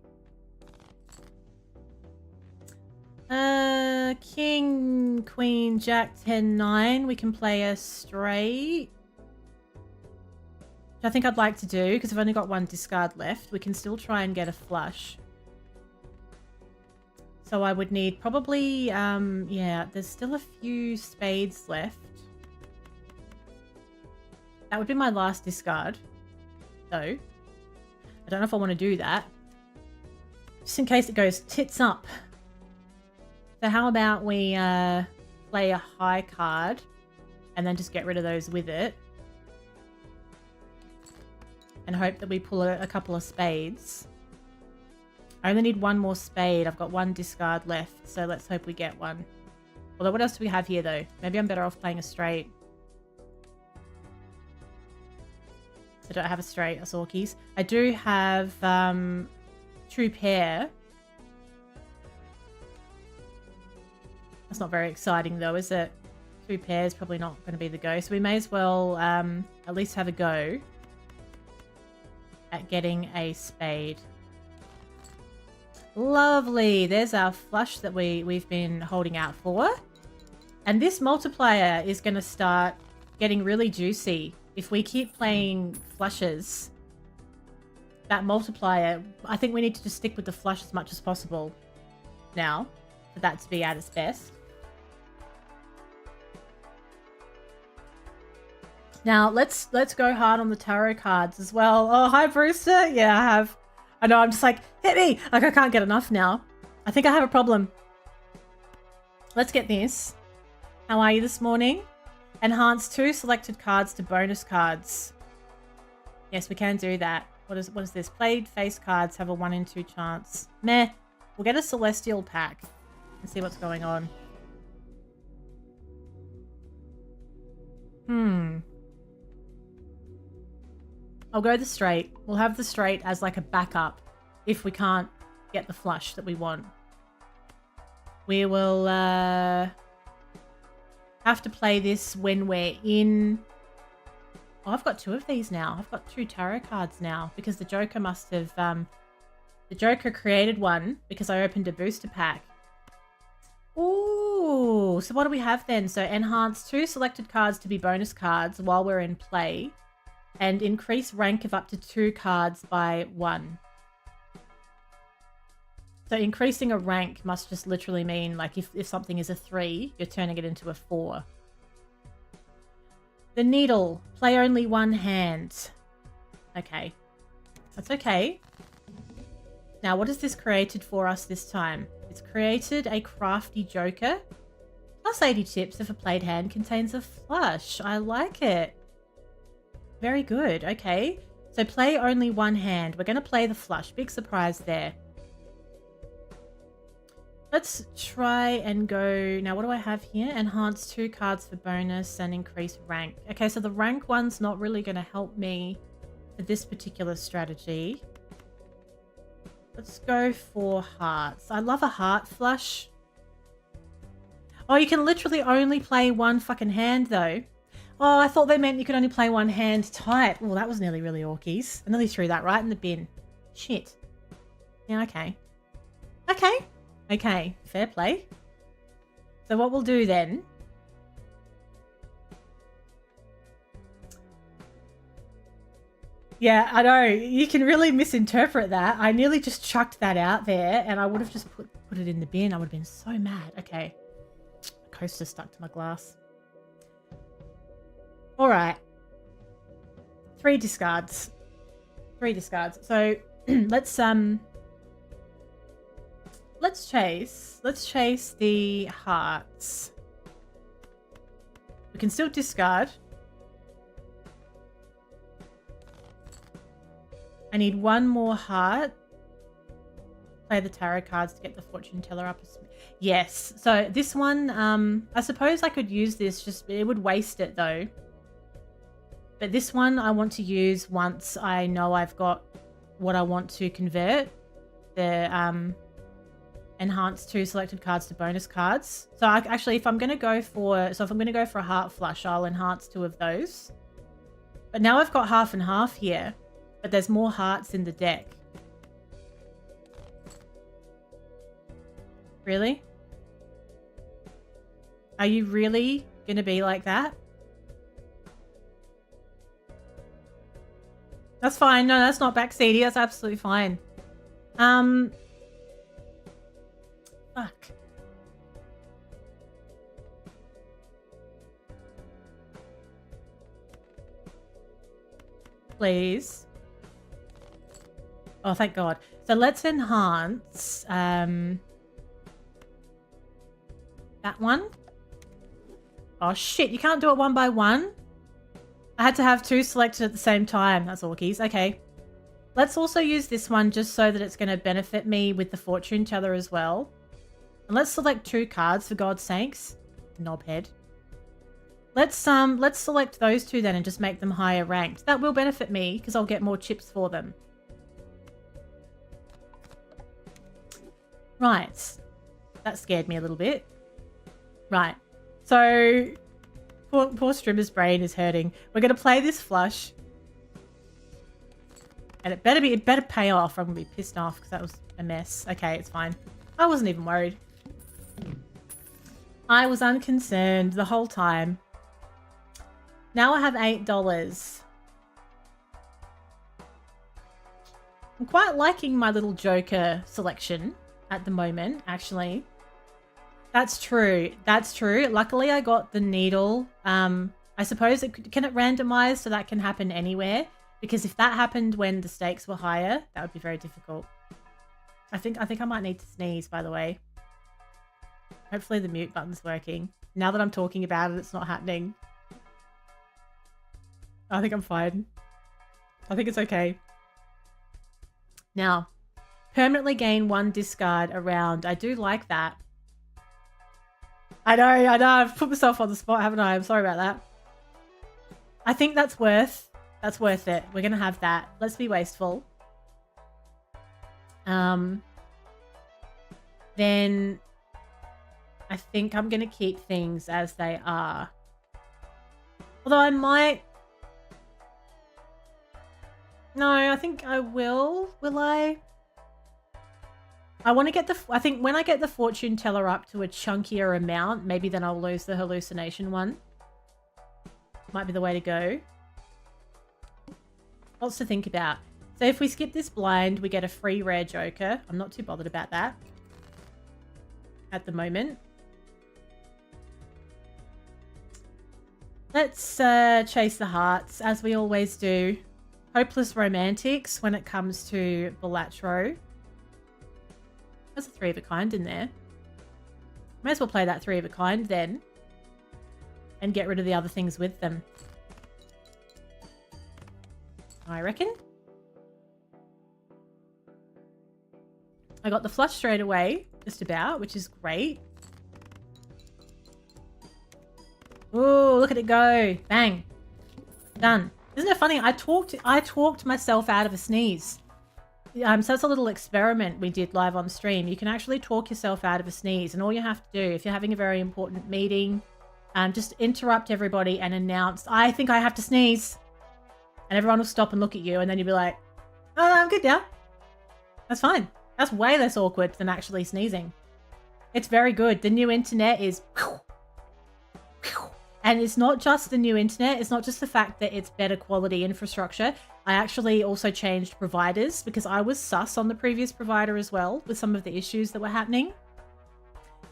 King, Queen, Jack, 10, 9. We can play a straight. Which I think I'd like to do, because I've only got 1 discard left. We can still try and get a flush. So I would need probably, yeah, there's still a few spades left. That would be my last discard, though. I don't know if I want to do that. Just in case it goes tits up. So how about we play a high card and then just get rid of those with it. And hope that we pull a couple of spades. I only need 1 more spade. I've got 1 discard left, so let's hope we get one. Although, what else do we have here, though? Maybe I'm better off playing a straight. I don't have a straight, a Sorkies. I do have true pair. That's not very exciting, though, is it? Two pairs probably not going to be the go. So we may as well at least have a go at getting a spade. Lovely. There's our flush that we've been holding out for. And this multiplier is going to start getting really juicy. If we keep playing flushes, that multiplier, I think we need to just stick with the flush as much as possible now for that to be at its best. Now, let's go hard on the tarot cards as well. Oh, hi, Brewster. Yeah, I have. I know, I'm just like, hit me. Like, I can't get enough now. I think I have a problem. Let's get this. How are you this morning? Enhance 2 selected cards to bonus cards. Yes, we can do that. What is this? Played face cards have a 1 in 2 chance. Meh. We'll get a celestial pack and see what's going on. I'll go the straight. We'll have the straight as like a backup if we can't get the flush that we want. We will have to play this when we're in... Oh, I've got 2 of these now. I've got 2 tarot cards now because the Joker must have... the Joker created one because I opened a booster pack. Ooh, so what do we have then? So enhance 2 selected cards to be bonus cards while we're in play. And increase rank of up to 2 cards by 1. So increasing a rank must just literally mean, like, if something is a 3, you're turning it into a 4. The needle. Play only 1 hand. Okay. That's okay. Now, what has this created for us this time? It's created a crafty Joker. Plus 80 tips if a played hand contains a flush. I like it. Very good. Okay. So play only 1 hand. We're going to play the flush. Big surprise there. Let's try and go... Now, what do I have here? Enhance 2 cards for bonus and increase rank. Okay, so the rank one's not really going to help me for this particular strategy. Let's go for hearts. I love a heart flush. Oh, you can literally only play 1 fucking hand, though. Oh, I thought they meant you could only play 1 hand type. Oh, that was nearly really orkies. I nearly threw that right in the bin. Shit. Yeah, okay. Okay. Okay. Fair play. So what we'll do then... Yeah, I know. You can really misinterpret that. I nearly just chucked that out there and I would have just put it in the bin. I would have been so mad. Okay. The coaster stuck to my glass. All right. 3 discards. 3 discards. So let's chase the hearts. We can still discard. I need 1 more heart. Play the tarot cards to get the fortune teller up. Yes. So this one, I suppose I could use this. Just it would waste it though. But this one I want to use once I know I've got what I want to convert. The enhance 2 selected cards to bonus cards. So actually, if I'm going to go for a heart flush, I'll enhance 2 of those. But now I've got half and half here, but there's more hearts in the deck. Really? Are you really going to be like that? That's fine. No, that's not backseaty. That's absolutely fine. Fuck. Please. Oh, thank God. So let's enhance that one. Oh shit, you can't do it 1 by 1? I had to have 2 selected at the same time. That's orkies. Okay. Let's also use this one just so that it's going to benefit me with the fortune teller as well. And let's select 2 cards for God's sakes. knobhead. Let's select those two then and just make them higher ranked. That will benefit me because I'll get more chips for them. Right. That scared me a little bit. Right. So poor Strimmer's brain is hurting. We're going to play this flush. And it better pay off. I'm going to be pissed off because that was a mess. Okay, it's fine. I wasn't even worried. I was unconcerned the whole time. Now I have $8. I'm quite liking my little Joker selection at the moment, actually. That's true. That's true. Luckily, I got the needle. I suppose can it randomize so that can happen anywhere? Because if that happened when the stakes were higher, that would be very difficult. I think I might need to sneeze, by the way. Hopefully the mute button's working. Now that I'm talking about it, it's not happening. I think I'm fine. I think it's okay. Now, permanently gain 1 discard a round. I do like that. I know. I've put myself on the spot, haven't I? I'm sorry about that. I think that's worth it. We're going to have that. Let's be wasteful. Then I think I'm going to keep things as they are. Although I might... No, I think I will. Will I? I want to get I think when I get the fortune teller up to a chunkier amount, maybe then I'll lose the hallucination one. Might be the way to go. Lots to think about. So if we skip this blind, we get a free rare Joker. I'm not too bothered about that at the moment. Let's chase the hearts, as we always do. Hopeless romantics when it comes to Balatro. There's a 3 of a kind in there. May as well play that 3 of a kind then. And get rid of the other things with them. I reckon. I got the flush straight away, just about, which is great. Ooh, look at it go. Bang. Done. Isn't it funny? I talked myself out of a sneeze. So that's a little experiment we did live on stream. You can actually talk yourself out of a sneeze, and all you have to do, if you're having a very important meeting, just interrupt everybody and announce, I think I have to sneeze. And everyone will stop and look at you, and then you'll be like, oh, no, I'm good now. That's fine. That's way less awkward than actually sneezing. It's very good. The new internet is... And it's not just the new internet. It's not just the fact that it's better quality infrastructure. I actually also changed providers because I was sus on the previous provider as well with some of the issues that were happening.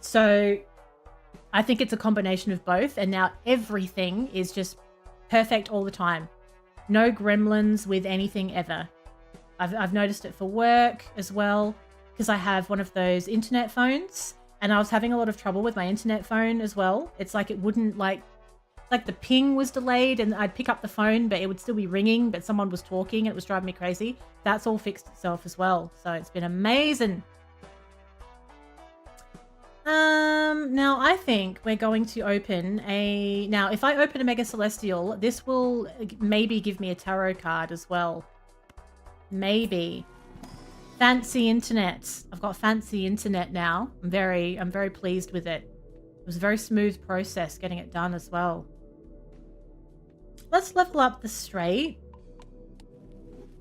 So I think it's a combination of both. And now everything is just perfect all the time. No gremlins with anything ever. I've noticed it for work as well because I have one of those internet phones and I was having a lot of trouble with my internet phone as well. It's like it wouldn't like the ping was delayed and I'd pick up the phone, but it would still be ringing, but someone was talking. It was driving me crazy. That's all fixed itself as well. So it's been amazing. Now I think we're going to open a... Now, if I open a Mega Celestial, this will maybe give me a tarot card as well. Maybe. Fancy internet. I've got fancy internet now. I'm very pleased with it. It was a very smooth process getting it done as well. Let's level up the straight.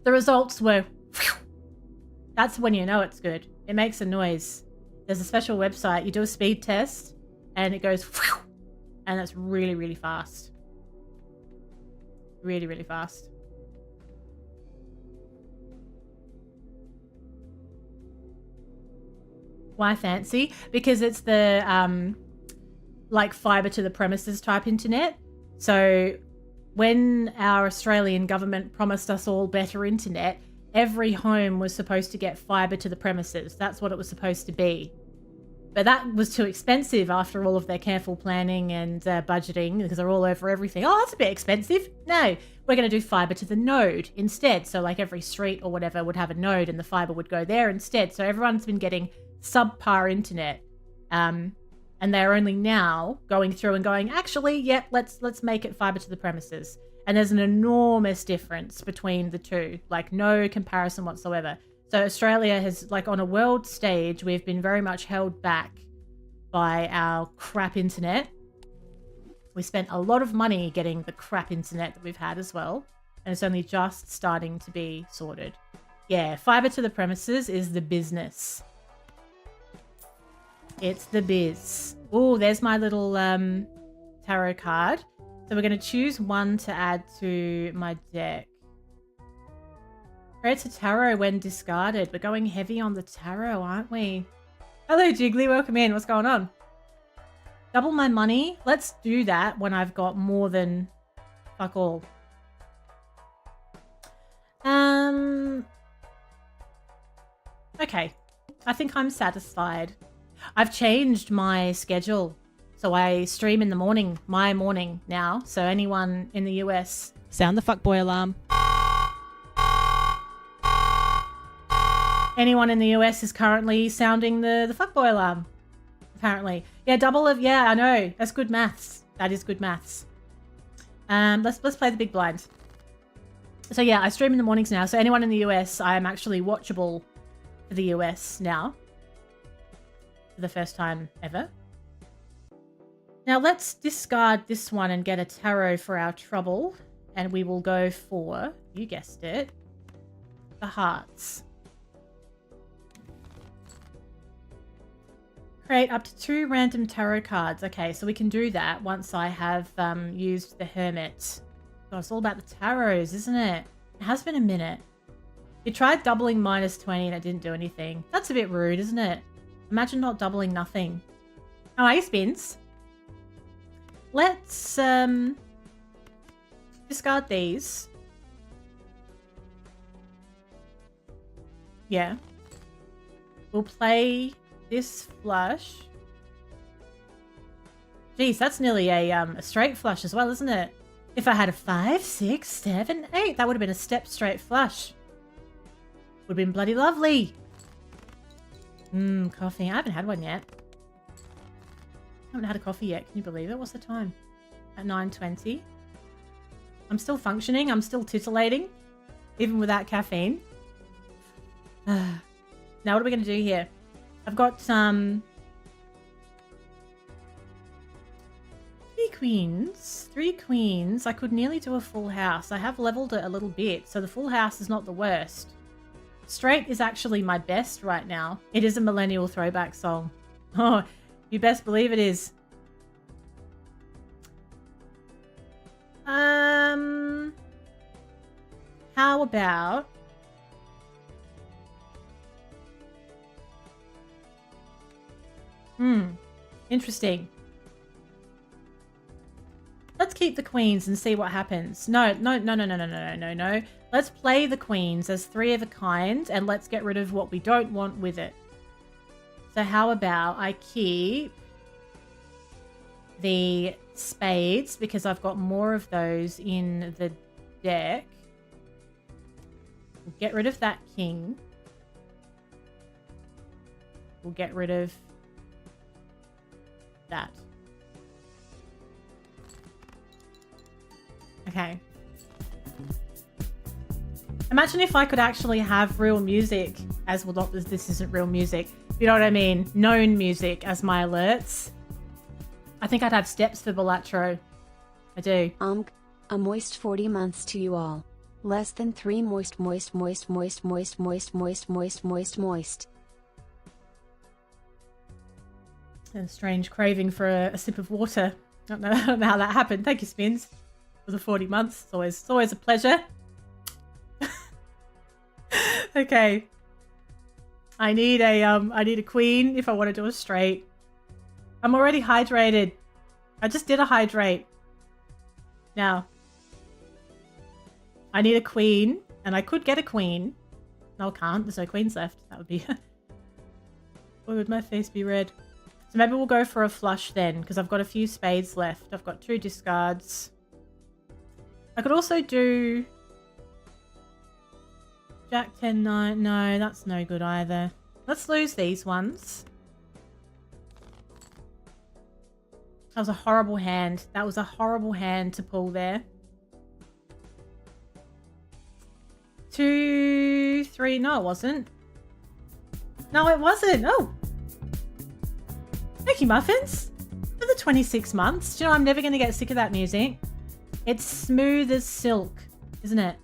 The results were... That's when you know it's good. It makes a noise. There's a special website. You do a speed test and it goes... And that's really, really fast. Really, really fast. Why fancy? Because it's the like fiber to the premises type internet. So when our Australian government promised us all better internet, every home was supposed to get fiber to the premises. That's what it was supposed to be. But that was too expensive after all of their careful planning and budgeting, because they're all over everything. Oh, that's a bit expensive. No, we're going to do fiber to the node instead. So like every street or whatever would have a node and the fiber would go there instead. So everyone's been getting subpar internet. And they're only now going through and going, actually, yep, let's make it fiber to the premises. And there's an enormous difference between the two, like no comparison whatsoever. So Australia has, like on a world stage, we've been very much held back by our crap internet. We spent a lot of money getting the crap internet that we've had as well. And it's only just starting to be sorted. Yeah, fiber to the premises is the business. It's the biz. Oh, there's my little tarot card. So we're going to choose one to add to my deck. Creates a tarot when discarded. We're going heavy on the tarot, aren't we? Hello, Jiggly. Welcome in. What's going on? Double my money. Let's do that when I've got more than fuck all. Okay. I think I'm satisfied. I've changed my schedule. So I stream in the morning, my morning now. So anyone in the US, sound the fuckboy alarm. Anyone in the US is currently sounding the fuckboy alarm, apparently. Yeah, double of, yeah, I know. That's good maths. That is good maths. Let's play the big blind. So yeah, I stream in the mornings now. So anyone in the US, I am actually watchable for the US now. For the first time ever. Now let's discard this one and get a tarot for our trouble. And we will go for, you guessed it, the hearts. Create up to 2 random tarot cards. Okay, so we can do that once I have used the Hermit. God, it's all about the tarots, isn't it? It has been a minute. You tried doubling -20 and it didn't do anything. That's a bit rude, isn't it? Imagine not doubling nothing. Oh, hey, Spins. Let's discard these. Yeah. We'll play this flush. Geez, that's nearly a straight flush as well, isn't it? If I had a 5, 6, 7, 8, that would have been a step straight flush. Would have been bloody lovely. Coffee. I haven't had one yet. I haven't had a coffee yet. Can you believe it? What's the time? At 9:20. I'm still functioning. I'm still titillating. Even without caffeine. Now what are we going to do here? I've got some... 3 queens. 3 queens. I could nearly do a full house. I have leveled it a little bit. So the full house is not the worst. Straight is actually my best right now. It is a millennial throwback song. Oh, you best believe it is. How about... Interesting. Let's keep the queens and see what happens. No. Let's play the queens as 3 of a kind and let's get rid of what we don't want with it. So how about I keep the spades because I've got more of those in the deck. We'll get rid of that king. We'll get rid of that. Okay. Imagine if I could actually have real music, as well, not this isn't real music. You know what I mean? Known music as my alerts. I think I'd have steps for Balatro. I do. A moist 40 months to you all. Less than 3 moist. A strange craving for a sip of water. I don't know how that happened. Thank you, Spins. For the 40 months. It's always a pleasure. Okay. I need a queen if I want to do a straight. I'm already hydrated. I just did a hydrate. Now, I need a queen, and I could get a queen. No, I can't. There's no queens left. That would be... Why would my face be red? So maybe we'll go for a flush then, because I've got a few spades left. I've got 2 discards. I could also do... Jack 10, 9. No, that's no good either. Let's lose these ones. That was a horrible hand. That was a horrible hand to pull there. 2, 3. No, it wasn't. No, it wasn't. Oh. Thank you, Muffins. For the 26 months. Do you know, I'm never going to get sick of that music. It's smooth as silk, isn't it?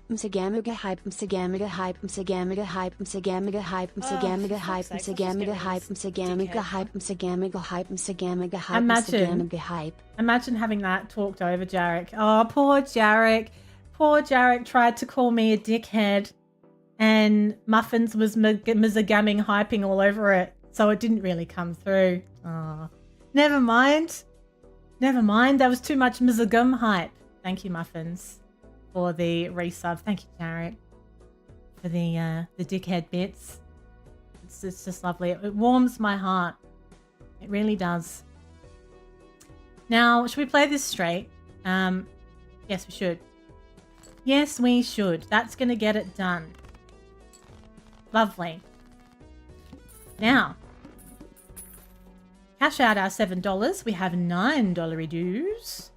Msagamiga hype, msagamiga hype, msagamiga hype, msagamiga hype, msagamiga hype, msagamiga hype, msagamiga hype, msagamiga hype, msagamiga hype, msagamiga hype. Imagine having that talked over Jarek. Oh, poor Jarek. Poor Jarek tried to call me a dickhead and Muffins was msagamming hyping all over it. So it didn't really come through. Oh, never mind. Never mind. That was too much msagum hype. Thank you, Muffins, for the resub. Thank you, Jarek, for the dickhead bits. It's just lovely. It warms my heart. It really does. Now, should we play this straight? Yes, we should. Yes, we should. That's going to get it done. Lovely. Now, cash out our $7. We have $9 dues.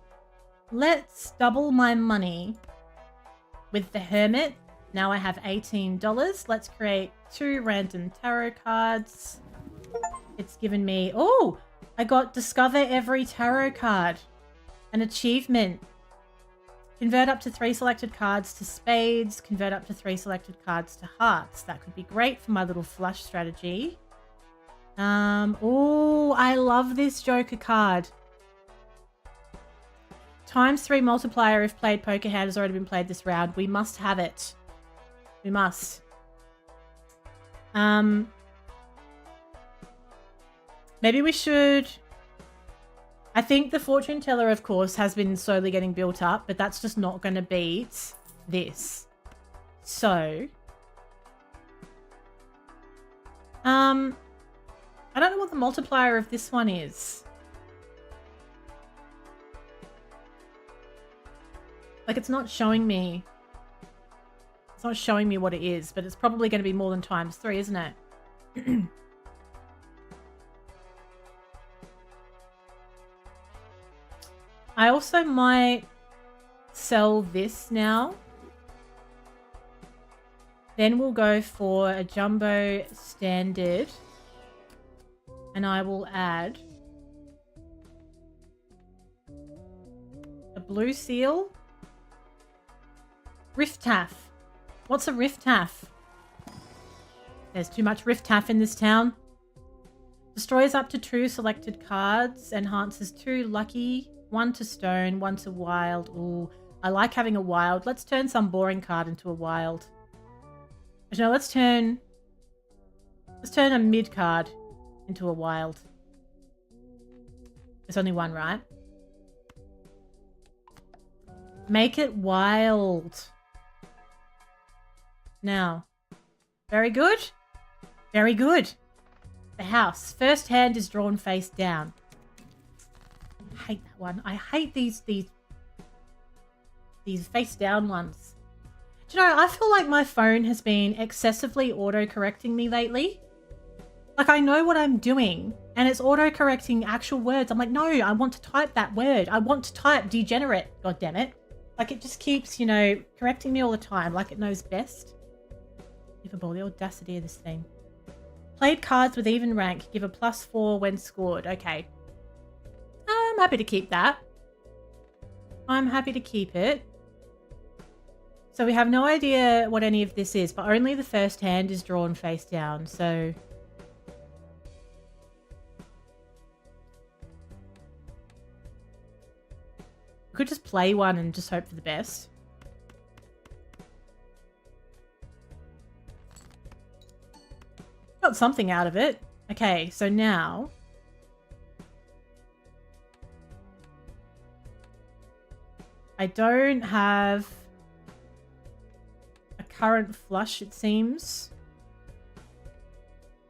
Let's double my money with the Hermit. Now I have $18. Let's create 2 random tarot cards. It's given me... Oh, I got Discover Every Tarot Card. An achievement. Convert up to 3 selected cards to spades. Convert up to 3 selected cards to hearts. That could be great for my little flush strategy. Oh, I love this Joker card. ×3 multiplier if played poker hand has already been played this round. We must have it. We must. Maybe we should... I think the fortune teller, of course, has been slowly getting built up, but that's just not going to beat this. So... I don't know what the multiplier of this one is. Like, it's not showing me. It's not showing me what it is, but it's probably going to be more than ×3, isn't it? I also might sell this now. Then we'll go for a jumbo standard. And I will add a blue seal. Riftaff. What's a Riftaff? There's too much Riftaff in this town. Destroys up to 2 selected cards. Enhances 2 lucky. 1 to stone, 1 to wild. Ooh, I like having a wild. Let's turn some boring card into a wild. Actually, no, let's turn a mid card into a wild. There's only one, right? Make it wild. Now. Very good. Very good. The house. First hand is drawn face down. I hate that one. I hate these face down ones. Do you know, I feel like my phone has been excessively auto-correcting me lately. Like, I know what I'm doing and it's auto-correcting actual words. I'm like, no, I want to type that word. I want to type degenerate, god damn it. Like, it just keeps, you know, correcting me all the time, like it knows best. Unbelievable, the audacity of this thing. Played cards with even rank. Give a +4 when scored. Okay. I'm happy to keep that. I'm happy to keep it. So we have no idea what any of this is, but only the first hand is drawn face down, so... we could just play one and just hope for the best. Got something out of it. Okay, so now... I don't have a current flush, it seems.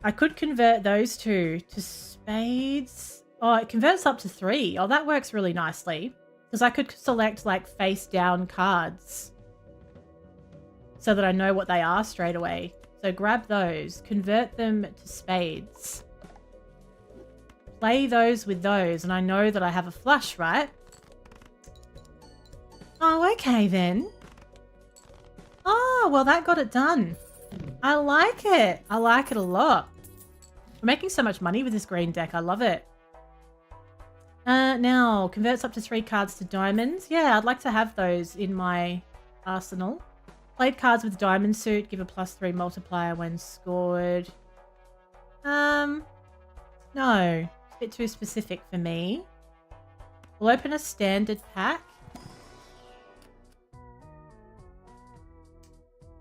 I could convert those two to spades. Oh, it converts up to 3. Oh, that works really nicely. Because I could select, like, face down cards. So that I know what they are straight away. So grab those. Convert them to spades. play those with those, and I know that I have a flush, right? Oh, okay then. Oh, well, that got it done. I like it. I like it a lot. We're making so much money with this green deck. I love it. Now, converts up to 3 cards to diamonds. Yeah, I'd like to have those in my arsenal. Played cards with diamond suit. Give a +3 multiplier when scored. No. It's a bit too specific for me. We'll open a standard pack.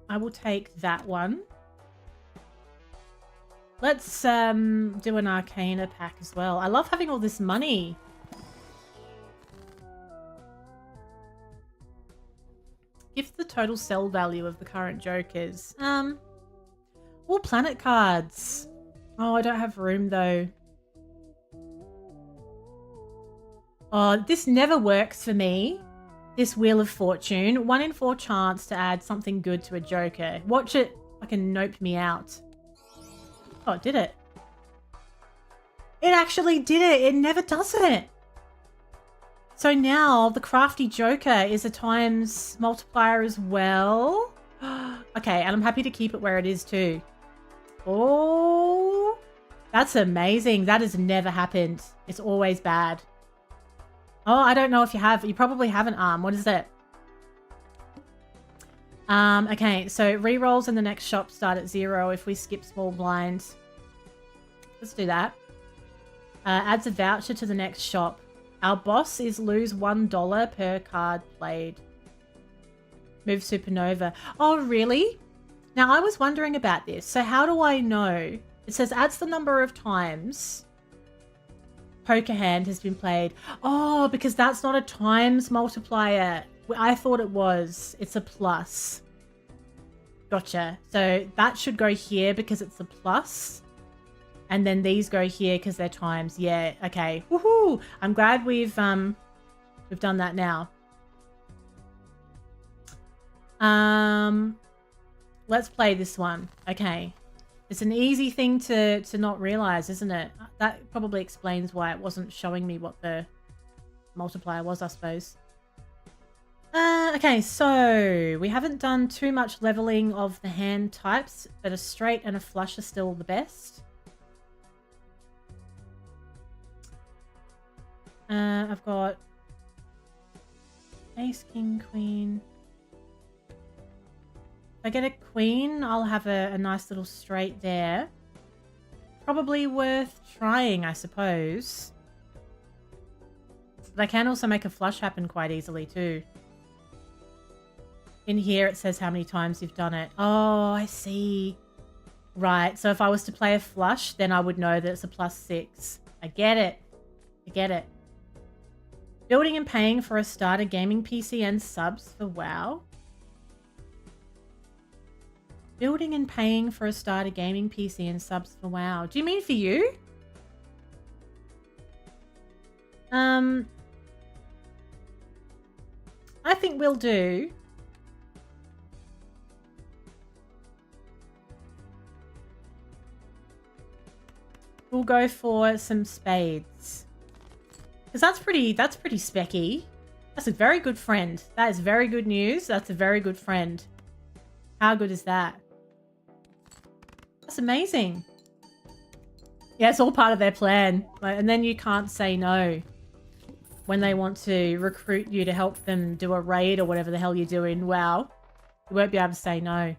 I will take that one. Let's do an Arcana pack as well. I love having all this money. Give the total sell value of the current jokers. All planet cards. Oh, I don't have room though. Oh, this never works for me. This Wheel of Fortune. 1 in 4 chance to add something good to a joker. Watch it fucking nope me out. Oh, it did it. It actually did it. It never does it. So now the crafty joker is a times multiplier as well. Okay, and I'm happy to keep it where it is too. Oh, that's amazing. That has never happened. It's always bad. Oh, I don't know if you have. You probably have an arm. What is it? Okay, so rerolls in the next shop start at 0 if we skip small blind. Let's do that. Adds a voucher to the next shop. Our boss is lose $1 per card played. Move supernova. Oh, really? Now, I was wondering about this. So how do I know? It says adds the number of times poker hand has been played. Oh, because that's not a times multiplier. I thought it was. It's a plus. Gotcha. So that should go here because it's a plus. And then these go here because they're times. Yeah, okay. Woohoo! I'm glad we've done that now. Let's play this one. Okay. It's an easy thing to not realize, isn't it? That probably explains why it wasn't showing me what the multiplier was, I suppose. Okay, so we haven't done too much leveling of the hand types, but a straight and a flush are still the best. I've got ace, king, queen. If I get a queen, I'll have a nice little straight there. Probably worth trying, I suppose. But I can also make a flush happen quite easily too. In here it says how many times you've done it. Oh, I see. Right, so if I was to play a flush, then I would know that it's a +6. I get it. I get it. Building and paying for a starter gaming PC and subs for WoW. Building and paying for a starter gaming PC and subs for WoW. Do you mean for you? I think we'll do. We'll go for some spades. Because that's pretty specky. That's a very good friend. That is very good news. That's a very good friend. How good is that? That's amazing. Yeah, it's all part of their plan. And then you can't say no when they want to recruit you to help them do a raid or whatever the hell you're doing. Wow. You won't be able to say no.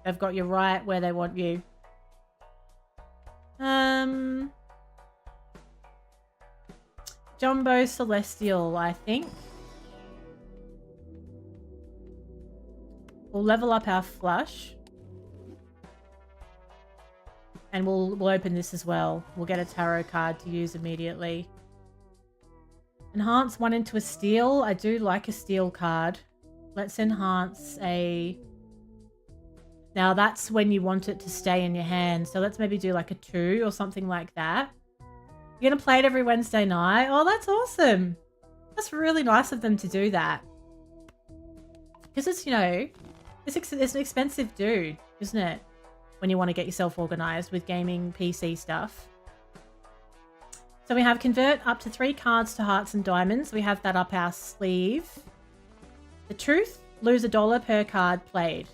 They've got you right where they want you. Jumbo Celestial, I think. We'll level up our flush. And we'll open this as well. We'll get a tarot card to use immediately. Enhance 1 into a steel. I do like a steel card. Let's enhance a... Now that's when you want it to stay in your hand. So let's maybe do like a 2 or something like that. You're going to play it every Wednesday night? Oh, that's awesome. That's really nice of them to do that. Because it's, you know, it's an expensive dude, isn't it? When you want to get yourself organized with gaming PC stuff. So we have convert up to 3 cards to hearts and diamonds. We have that up our sleeve. The truth, lose $1 per card played.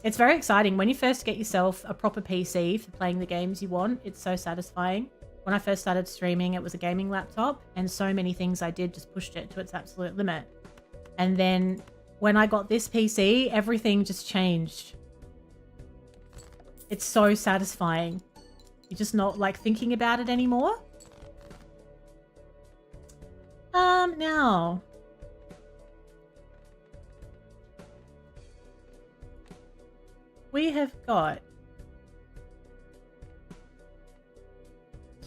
It's very exciting. When you first get yourself a proper PC for playing the games you want, it's so satisfying. When I first started streaming, it was a gaming laptop, and so many things I did just pushed it to its absolute limit. And then when I got this PC, everything just changed. It's so satisfying. You're just not like thinking about it anymore. Now. We have got...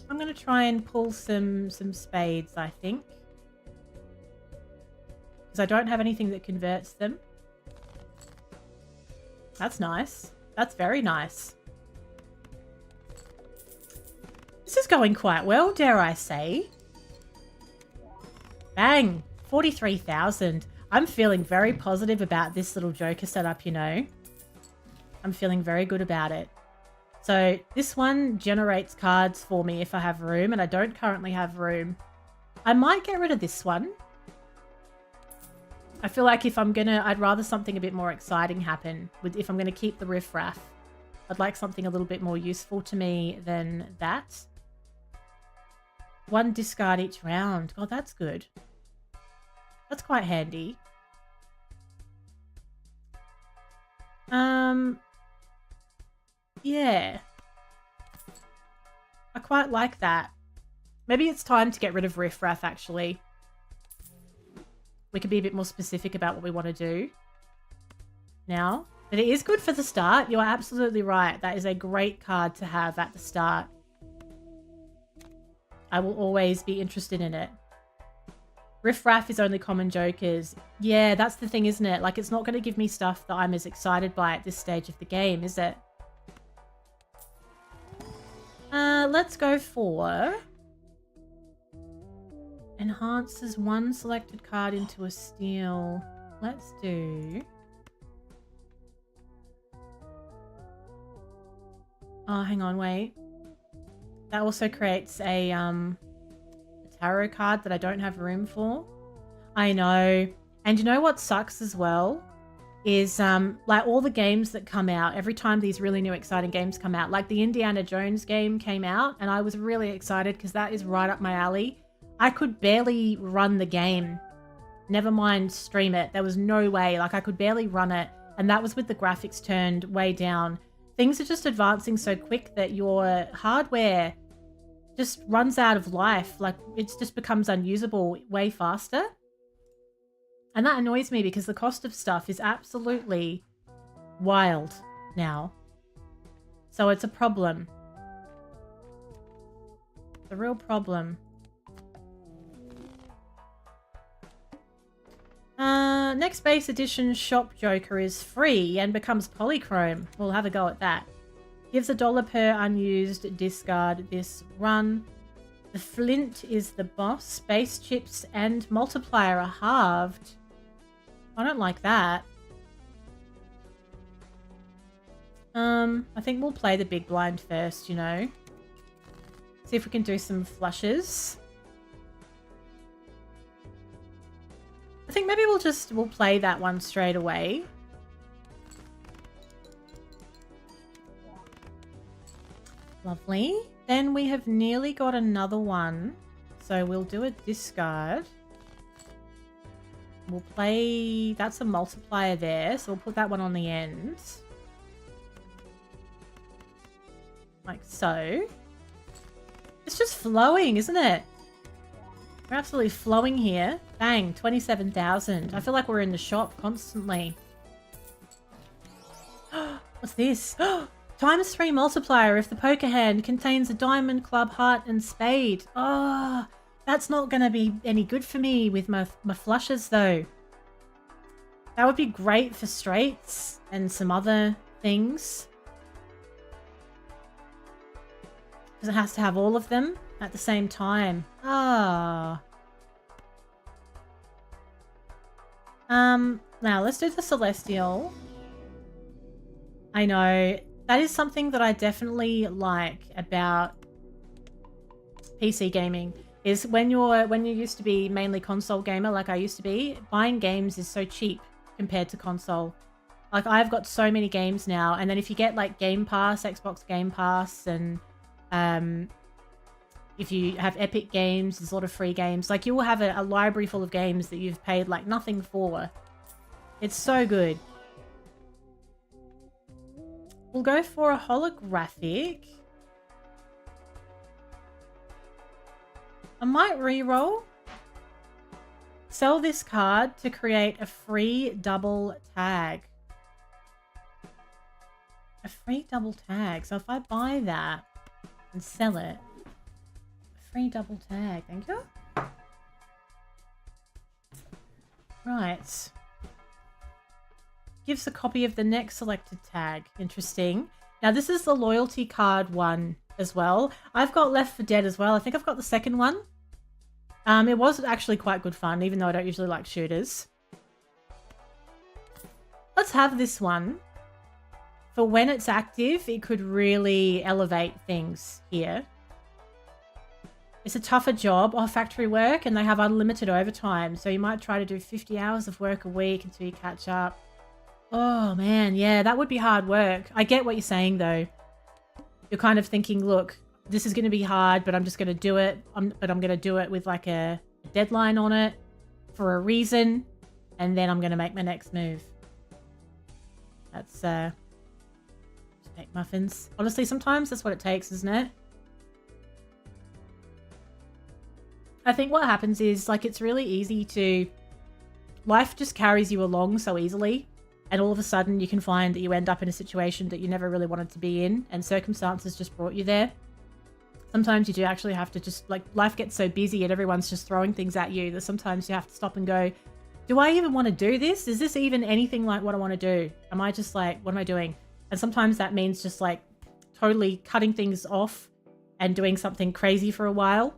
I'm going to try and pull some spades, I think. Because I don't have anything that converts them. That's nice. That's very nice. This is going quite well, dare I say. Bang! 43,000. I'm feeling very positive about this little Joker setup, you know. I'm feeling very good about it. So this one generates cards for me if I have room, and I don't currently have room. I might get rid of this one. I feel like if I'm gonna, I'd rather something a bit more exciting happen if I'm gonna keep the riffraff. I'd like something a little bit more useful to me than that. 1 discard each round. God, that's good. That's quite handy. Yeah. I quite like that. Maybe it's time to get rid of riffraff, actually. We could be a bit more specific about what we want to do now. But it is good for the start. You're absolutely right. That is a great card to have at the start. I will always be interested in it. Riffraff is only common jokers. Yeah, that's the thing, isn't it? Like, it's not going to give me stuff that I'm as excited by at this stage of the game, is it? Let's go for... enhances 1 selected card into a steal. Let's do... oh, hang on, wait. That also creates a tarot card that I don't have room for. I know. And you know what sucks as well? Is like all the games that come out, every time these really new exciting games come out, like the Indiana Jones game came out, and I was really excited because that is right up my alley. I could barely run the game. Never mind stream it. There was no way. Like, I could barely run it. And that was with the graphics turned way down. Things are just advancing so quick that your hardware just runs out of life. Like, it just becomes unusable way faster. And that annoys me because the cost of stuff is absolutely wild now. So it's a problem. It's a real problem. Next base edition Shop Joker is free and becomes polychrome. We'll have a go at that. Gives $1 per unused discard this run. The flint is the boss. Space chips and multiplier are halved. I don't like that. I think we'll play the big blind first, you know. See if we can do some flushes. I think maybe we'll play that one straight away. Lovely. Then we have nearly got another one. So we'll do a discard. We'll play... that's a multiplier there. So we'll put that one on the end. Like so. It's just flowing, isn't it? We're absolutely flowing here. Bang, 27,000. I feel like we're in the shop constantly. What's this? ×3 multiplier if the poker hand contains a diamond, club, heart, and spade. Oh, that's not going to be any good for me with my flushes, though. That would be great for straights and some other things. Because it has to have all of them at the same time. Ah. Now let's do the Celestial. I know. That is something that I definitely like about PC gaming is when you used to be mainly console gamer like I used to be, buying games is so cheap compared to console. Like I've got so many games now, and then if you get like Game Pass, Xbox Game Pass, and if you have Epic Games, there's a lot of free games. Like you will have a library full of games that you've paid like nothing for. It's so good. We'll go for a holographic. I might re-roll. Sell this card to create a free double tag. A free double tag. So if I buy that and sell it, a free double tag. Thank you. Right. Gives a copy of the next selected tag. Interesting. Now this is the loyalty card one as well. I've got Left 4 Dead as well. I think I've got the second one. It was actually quite good fun, even though I don't usually like shooters. Let's have this one. For when it's active, it could really elevate things here. It's a tougher job, or factory work, and they have unlimited overtime. So you might try to do 50 hours of work a week until you catch up. Oh man, yeah, that would be hard work. I get what you're saying though. You're kind of thinking, look, this is going to be hard, but I'm just going to do it. But I'm going to do it with like a deadline on it for a reason. And then I'm going to make my next move. That's, just make muffins. Honestly, sometimes that's what it takes, isn't it? I think what happens is like, it's really easy to, life just carries you along so easily. And all of a sudden you can find that you end up in a situation that you never really wanted to be in. And circumstances just brought you there. Sometimes you do actually have to just, like, life gets so busy and everyone's just throwing things at you that sometimes you have to stop and go, do I even want to do this? Is this even anything like what I want to do? Am I just like, what am I doing? And sometimes that means just like totally cutting things off and doing something crazy for a while,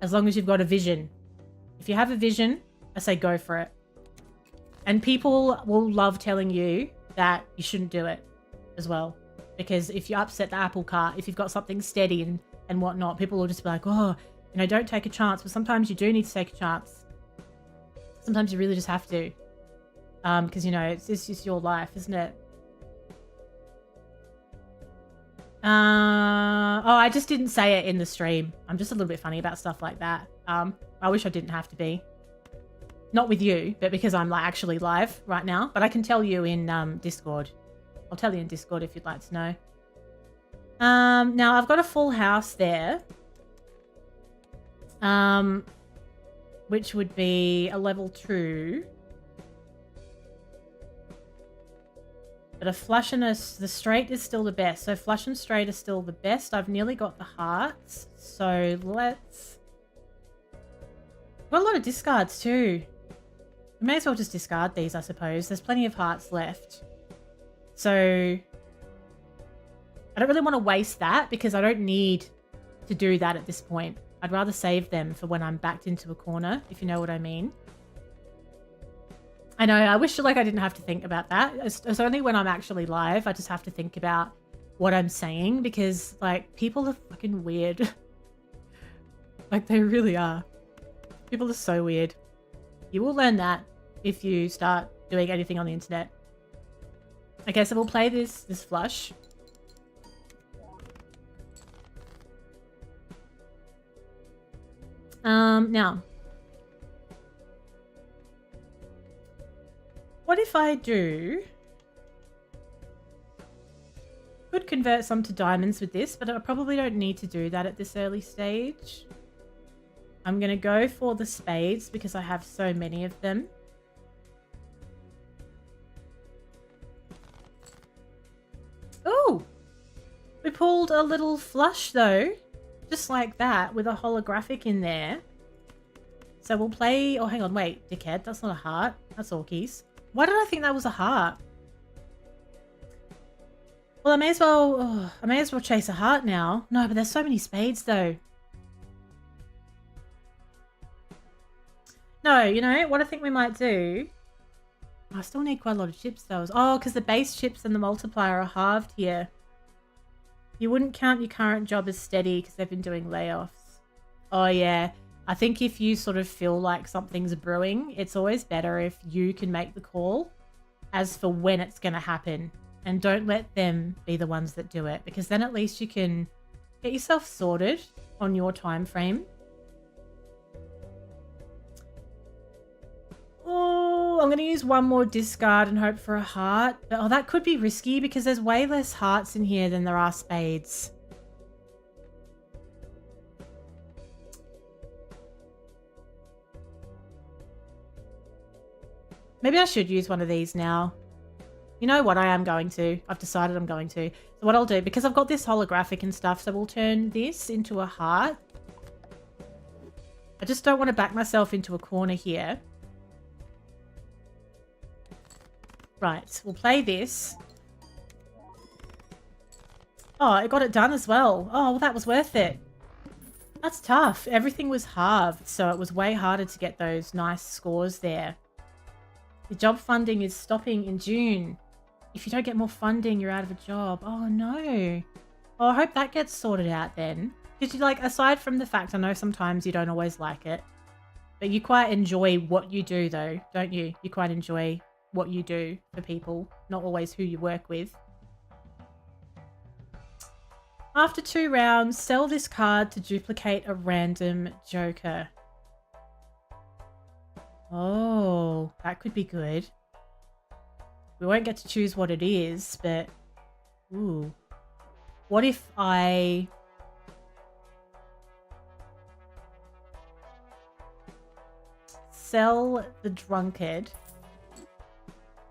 as long as you've got a vision. If you have a vision, I say go for it. And people will love telling you that you shouldn't do it as well. Because if you upset the apple cart, if you've got something steady and whatnot, people will just be like, oh, you know, don't take a chance. But sometimes you do need to take a chance. Sometimes you really just have to. Because, you know, it's just your life, isn't it? Oh, I just didn't say it in the stream. I'm just a little bit funny about stuff like that. I wish I didn't have to be. Not with you, but because I'm like actually live right now. But I can tell you in Discord. I'll tell you in Discord if you'd like to know. Now I've got a full house there. Which would be a level 2. But a flush and the straight is still the best. So flush and straight are still the best. I've nearly got the hearts. So let's... Got a lot of discards too. We may as well just discard these, I suppose. There's plenty of hearts left. So I don't really want to waste that because I don't need to do that at this point. I'd rather save them for when I'm backed into a corner, if you know what I mean. I know, I wish like I didn't have to think about that. It's only when I'm actually live, I just have to think about what I'm saying because like people are fucking weird. Like they really are. People are so weird. You will learn that if you start doing anything on the internet. Okay, so we'll play this flush. Now, what if I do... Could convert some to diamonds with this, but I probably don't need to do that at this early stage. I'm going to go for the spades because I have so many of them. Oh! We pulled a little flush though. Just like that with a holographic in there. So we'll play... Oh, hang on. Wait, dickhead. That's not a heart. That's orkies. Why did I think that was a heart? Well, I may as well chase a heart now. No, but there's so many spades though. No, you know what I think we might do? I still need quite a lot of chips though. Oh, because the base chips and the multiplier are halved here. You wouldn't count your current job as steady because they've been doing layoffs. Oh, yeah. I think if you sort of feel like something's brewing, it's always better if you can make the call as for when it's going to happen. And don't let them be the ones that do it, because then at least you can get yourself sorted on your time frame. Oh, I'm going to use one more discard and hope for a heart. But, oh, that could be risky because there's way less hearts in here than there are spades. Maybe I should use one of these now. You know what? I am going to. I've decided I'm going to. So what I'll do, because I've got this holographic and stuff, so we'll turn this into a heart. I just don't want to back myself into a corner here. Right, we'll play this. Oh, it got it done as well. Oh, well, that was worth it. That's tough. Everything was halved, so it was way harder to get those nice scores there. The job funding is stopping in June. If you don't get more funding, you're out of a job. Oh, no. Oh, I hope that gets sorted out then. Because you like, aside from the fact, I know sometimes you don't always like it, but you quite enjoy what you do though, don't you? You quite enjoy what you do for people, not always who you work with. After 2 rounds, sell this card to duplicate a random joker. Oh, that could be good. We won't get to choose what it is, but... Ooh. What if I... sell the drunkard,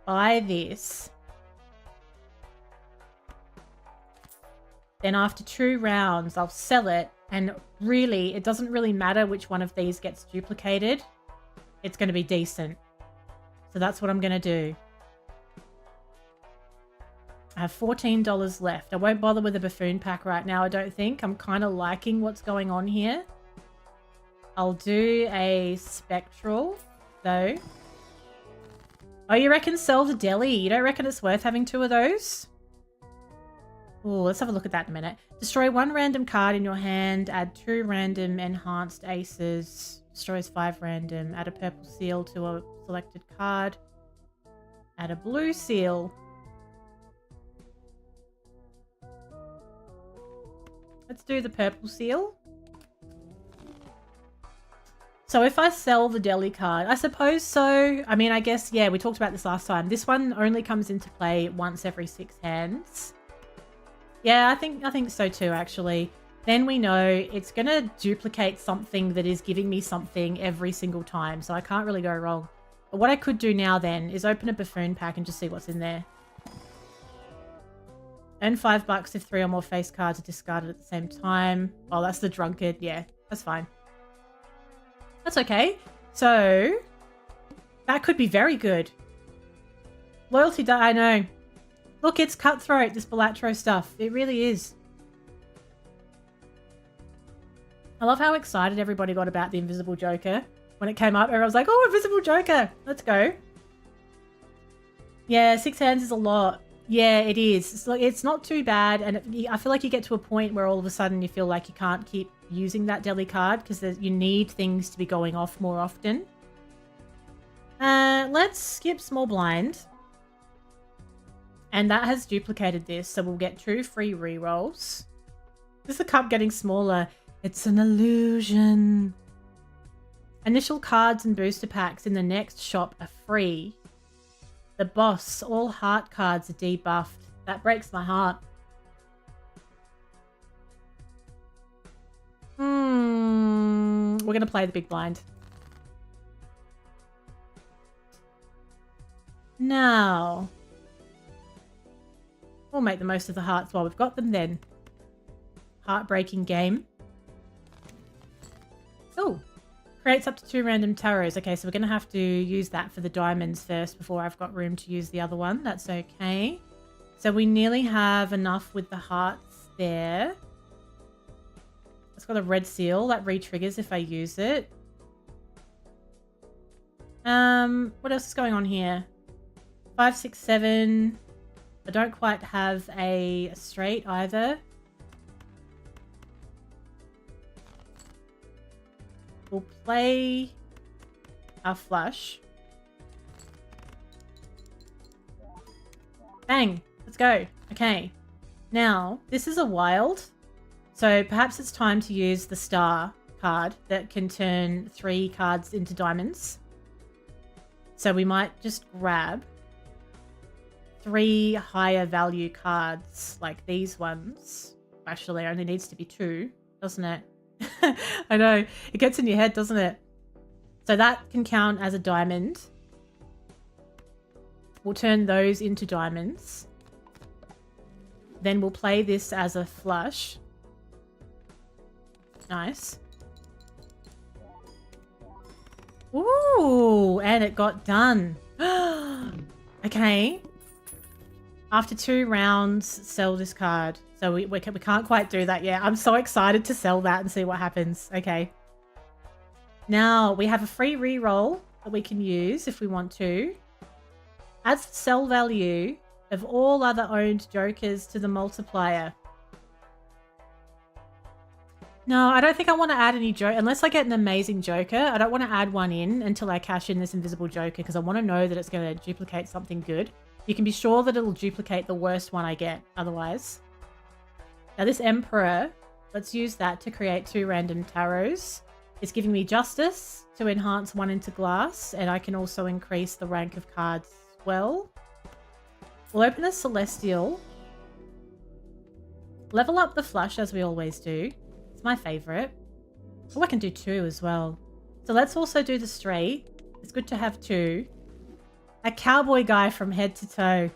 buy this, then after 2 rounds I'll sell it, and really it doesn't really matter which one of these gets duplicated, it's going to be decent. So that's what I'm going to do. I have $14 left. I won't bother with a buffoon pack right now, I don't think. I'm kind of liking what's going on here. I'll do a spectral, though. Oh, you reckon sell the deli? You don't reckon it's worth having 2 of those? Oh, let's have a look at that in a minute. Destroy 1 random card in your hand. Add 2 random enhanced aces. Destroys 5 random. Add a purple seal to a selected card. Add a blue seal. Let's do the purple seal. So if I sell the deli card, I suppose so. I mean, I guess, yeah, we talked about this last time. This one only comes into play once every 6 hands. Yeah, I think so too, actually. Then we know it's going to duplicate something that is giving me something every single time. So I can't really go wrong. But what I could do now then is open a buffoon pack and just see what's in there. Earn $5 if 3 or more face cards are discarded at the same time. Oh, that's the drunkard. Yeah, that's fine. That's okay. So, that could be very good. Loyalty, I know. Look, it's cutthroat, this Balatro stuff. It really is. I love how excited everybody got about the Invisible Joker. When it came up, everyone was like, oh, Invisible Joker. Let's go. Yeah, 6 hands is a lot. Yeah, it is. It's not too bad. And I feel like you get to a point where all of a sudden you feel like you can't keep using that deli card because you need things to be going off more often. Let's skip small blind. And that has duplicated this, so we'll get 2 free rerolls. Is the cup getting smaller? It's an illusion. Initial cards and booster packs in the next shop are free. The boss, all heart cards are debuffed. That breaks my heart. We're going to play the big blind. Now, we'll make the most of the hearts while we've got them then. Heartbreaking game. Oh, creates up to 2 random tarots. Okay, so we're going to have to use that for the diamonds first before I've got room to use the other one. That's okay. So we nearly have enough with the hearts there. It's got a red seal that re-triggers if I use it. What else is going on here? 5, 6, 7. I don't quite have a straight either. we'll play our flush. Bang! Let's go. Okay. Now, this is a wild. So perhaps it's time to use the star card that can turn 3 cards into diamonds. So we might just grab 3 higher value cards like these ones. Actually, it only needs to be 2, doesn't it? I know. It gets in your head, doesn't it? So that can count as a diamond. We'll turn those into diamonds. Then we'll play this as a flush. Nice. Ooh, and it got done. Okay. After 2 rounds, sell this card. So we can't quite do that yet. I'm so excited to sell that and see what happens. Okay. Now, we have a free reroll that we can use if we want to. Adds the sell value of all other owned jokers to the multiplier. No, I don't think I want to add any joke unless I get an amazing joker. I don't want to add one in until I cash in this invisible joker because I want to know that it's going to duplicate something good. You can be sure that it'll duplicate the worst one I get otherwise. Now this Emperor, let's use that to create 2 random tarots. It's giving me justice to enhance 1 into glass, and I can also increase the rank of cards as well. We'll open a Celestial. Level up the flush as we always do. It's my favorite. Oh, I can do 2 as well. So let's also do the straight. It's good to have 2. A cowboy guy from head to toe.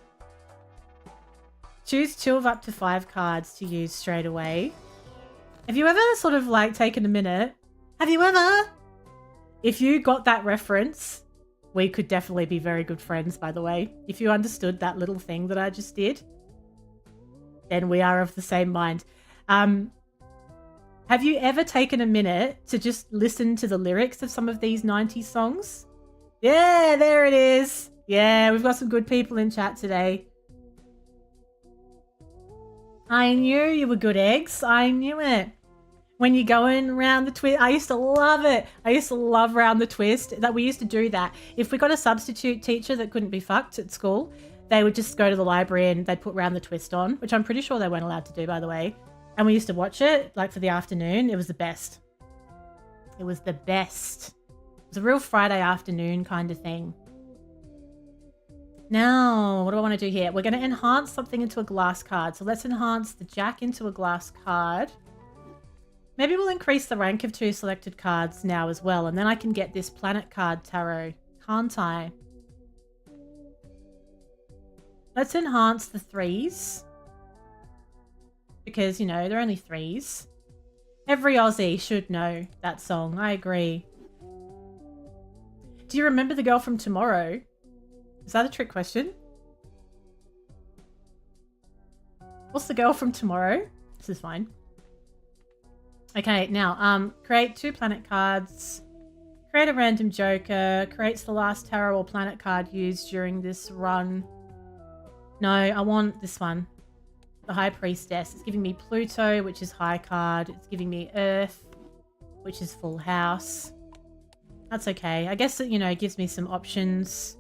Choose 2 of up to 5 cards to use straight away. Have you ever sort of like taken a minute? Have you ever? If you got that reference, we could definitely be very good friends, by the way. If you understood that little thing that I just did, then we are of the same mind. Have you ever taken a minute to just listen to the lyrics of some of these 90s songs? Yeah, there it is. Yeah, we've got some good people in chat today. I knew you were good eggs. I knew it. When you're going around the twist, I used to love it. I used to love round the twist. That we used to do that. If we got a substitute teacher that couldn't be fucked at school, they would just go to the library and they'd put round the twist on, which I'm pretty sure they weren't allowed to do, by the way. And we used to watch it like for the afternoon. It was the best. It was the best. It was a real Friday afternoon kind of thing. Now, what do I want to do here? We're going to enhance something into a glass card. So let's enhance the Jack into a glass card. Maybe we'll increase the rank of 2 selected cards now as well. And then I can get this planet card tarot. Can't I? Let's enhance the 3s. Because, you know, they're only 3s. Every Aussie should know that song. I agree. Do you remember the girl from Tomorrow? Is that a trick question? What's the girl from Tomorrow? This is fine. Okay, now, create 2 planet cards. Create a random joker. Creates the last tarot or planet card used during this run. No, I want this one. The High Priestess. It's giving me Pluto, which is high card. It's giving me Earth, which is full house. That's okay. I guess it, you know, gives me some options.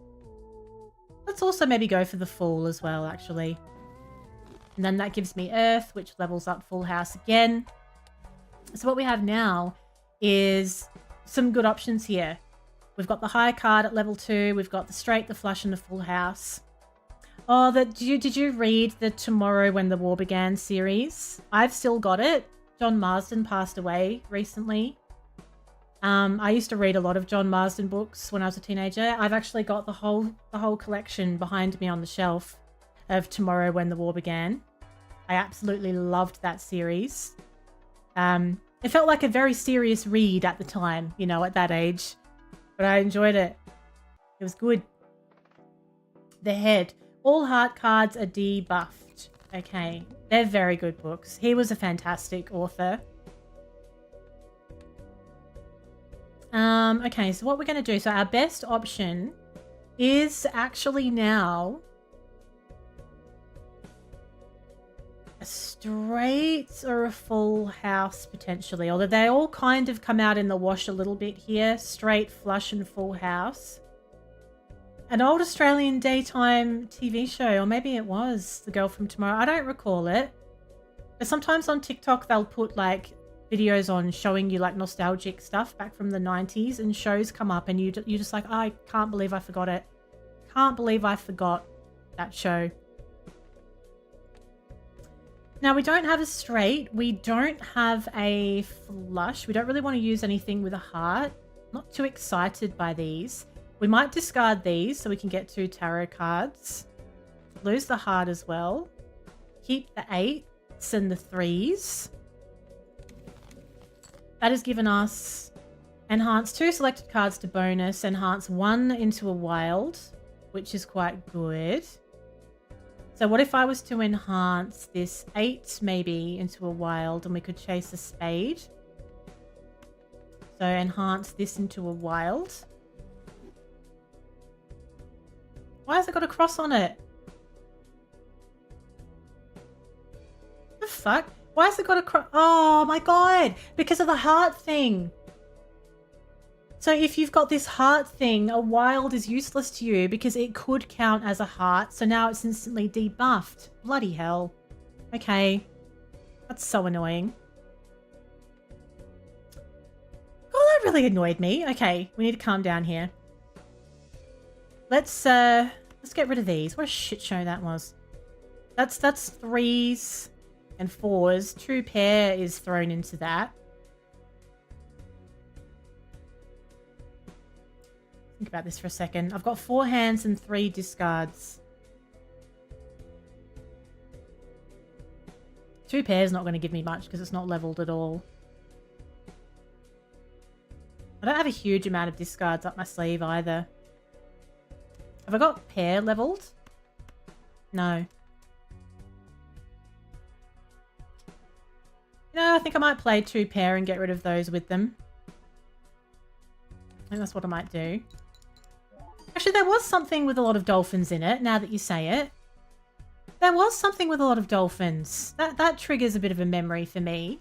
Let's also maybe go for the Fool as well, actually. And then that gives me Earth, which levels up full house again. So what we have now is some good options here. We've got the high card at level 2. We've got the straight, the flush, and the full house. Oh, did you read the Tomorrow When the War Began series? I've still got it. John Marsden passed away recently. I used to read a lot of John Marsden books when I was a teenager. I've actually got the whole collection behind me on the shelf of Tomorrow When the War Began. I absolutely loved that series. It felt like a very serious read at the time, you know, at that age. But I enjoyed it. It was good. The Head. All heart cards are debuffed. Okay. They're very good books. He was a fantastic author. Okay, so what we're going to do, so our best option is actually now a straight or a full house potentially, although they all kind of come out in the wash a little bit here. Straight, flush, and full house. An old Australian daytime TV show, or maybe it was The Girl from Tomorrow. I don't recall it. But sometimes on TikTok they'll put like videos on showing you like nostalgic stuff back from the 90s, and shows come up and you're just like, oh, I can't believe I forgot it. Can't believe I forgot that show. Now, we don't have a straight. We don't have a flush. We don't really want to use anything with a heart. Not too excited by these. We might discard these so we can get 2 tarot cards. Lose the heart as well. Keep the 8s and the 3s. That has given us enhance 2 selected cards to bonus, enhance 1 into a wild, which is quite good. So what if I was to enhance this 8 maybe into a wild and we could chase a spade? So enhance this into a wild. Why has it got a cross on it? The fuck? Why has it got a cross? Oh my god! Because of the heart thing. So if you've got this heart thing, a wild is useless to you because it could count as a heart. So now it's instantly debuffed. Bloody hell. Okay. That's so annoying. Oh, that really annoyed me. Okay, we need to calm down here. Let's get rid of these. What a shit show that was. That's 3s and 4s. 2 pair is thrown into that. Think about this for a second. I've got 4 hands and 3 discards. 2 pairs not going to give me much because it's not leveled at all. I don't have a huge amount of discards up my sleeve either. Have I got pair leveled? No. I think I might play 2 pair and get rid of those with them. I think that's what I might do. Actually, there was something with a lot of dolphins in it, now that you say it. There was something with a lot of dolphins. That triggers a bit of a memory for me.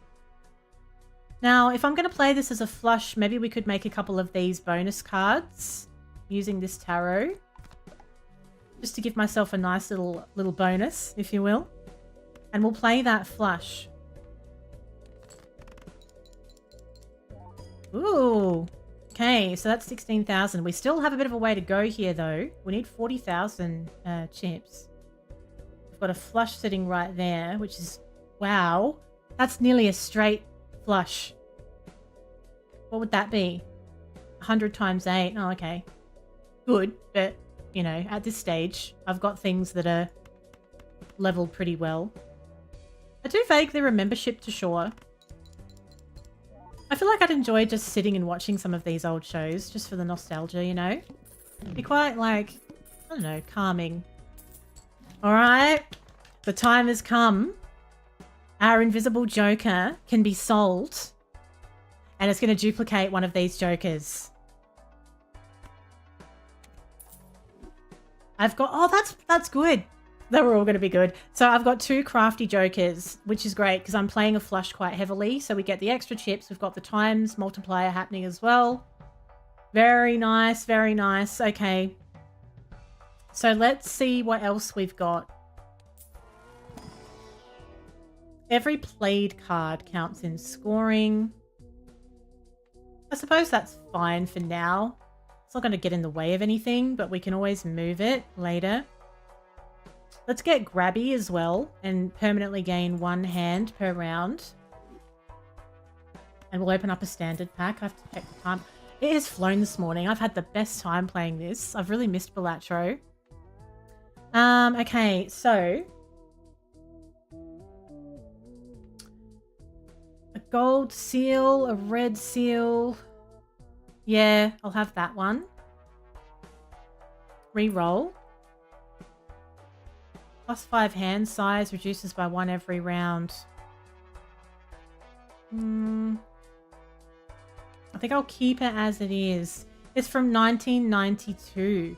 Now, if I'm going to play this as a flush, maybe we could make a couple of these bonus cards using this tarot. Just to give myself a nice little bonus, if you will. And we'll play that flush. Ooh. Okay, so that's 16,000. We still have a bit of a way to go here, though. We need 40,000 chips. We've got a flush sitting right there, which is... Wow. That's nearly a straight flush. What would that be? 100 times 8. Oh, okay. Good, but, you know, at this stage, I've got things that are leveled pretty well. I do vaguely remember Ship to Shore. I feel like I'd enjoy just sitting and watching some of these old shows just for the nostalgia, you know? It'd be quite, like, I don't know, calming. Alright, the time has come. Our invisible joker can be sold. And it's going to duplicate one of these jokers. I've got... Oh, that's good. They were all going to be good. So I've got 2 crafty jokers, which is great because I'm playing a flush quite heavily. So we get the extra chips. We've got the times multiplier happening as well. Very nice. Very nice. Okay. So let's see what else we've got. Every played card counts in scoring. I suppose that's fine for now. It's not going to get in the way of anything, but we can always move it later. Let's get grabby as well and permanently gain 1 hand per round. And we'll open up a standard pack. I have to check the time. It has flown this morning. I've had the best time playing this. I've really missed Balatro. Okay, so... a gold seal, a red seal. Yeah, I'll have that one. Reroll. +5 hand size, reduces by 1 every round. I think I'll keep it as it is. It's from 1992.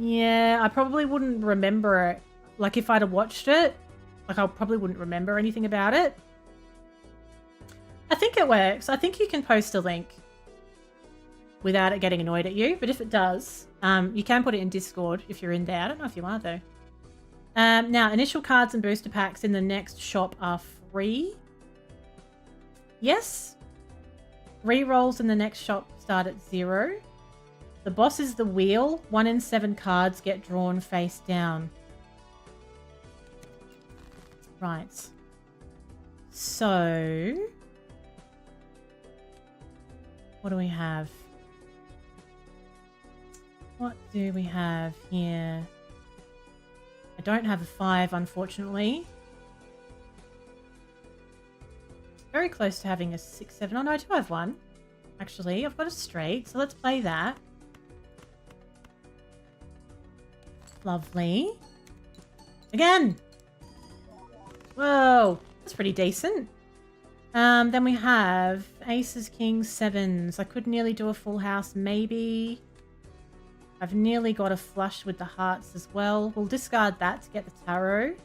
Yeah, I probably wouldn't remember it. Like, if I'd have watched it, like, I probably wouldn't remember anything about it. I think it works. I think you can post a link without it getting annoyed at you. But if it does, you can put it in Discord if you're in there. I don't know if you are, though. Now, initial cards and booster packs in the next shop are free. Yes. Rerolls in the next shop start at 0. The boss is the wheel. 1 in 7 cards get drawn face down. Right. So, what do we have? What do we have here? I don't have a 5, unfortunately. Very close to having a 6, 7. Oh, no, I do have one. Actually, I've got a straight, so let's play that. Lovely. Again! Whoa! That's pretty decent. Then we have aces, kings, 7s. I could nearly do a full house, maybe. I've nearly got a flush with the hearts as well. We'll discard that to get the tarot.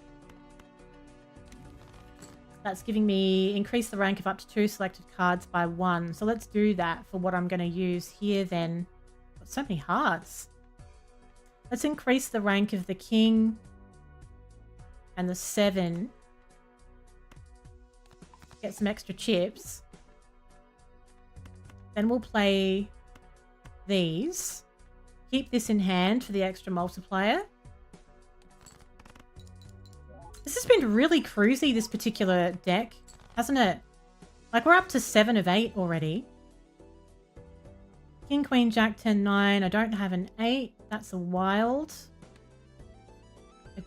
That's giving me increase the rank of up to 2 selected cards by 1. So let's do that for what I'm going to use here then. Got so many hearts. Let's increase the rank of the king and the 7. Get some extra chips. Then we'll play these. Keep this in hand for the extra multiplier. This has been really cruisy, this particular deck, hasn't it? Like, we're up to 7 of 8 already. King, queen, jack, 10, 9. I don't have an 8. That's a wild. I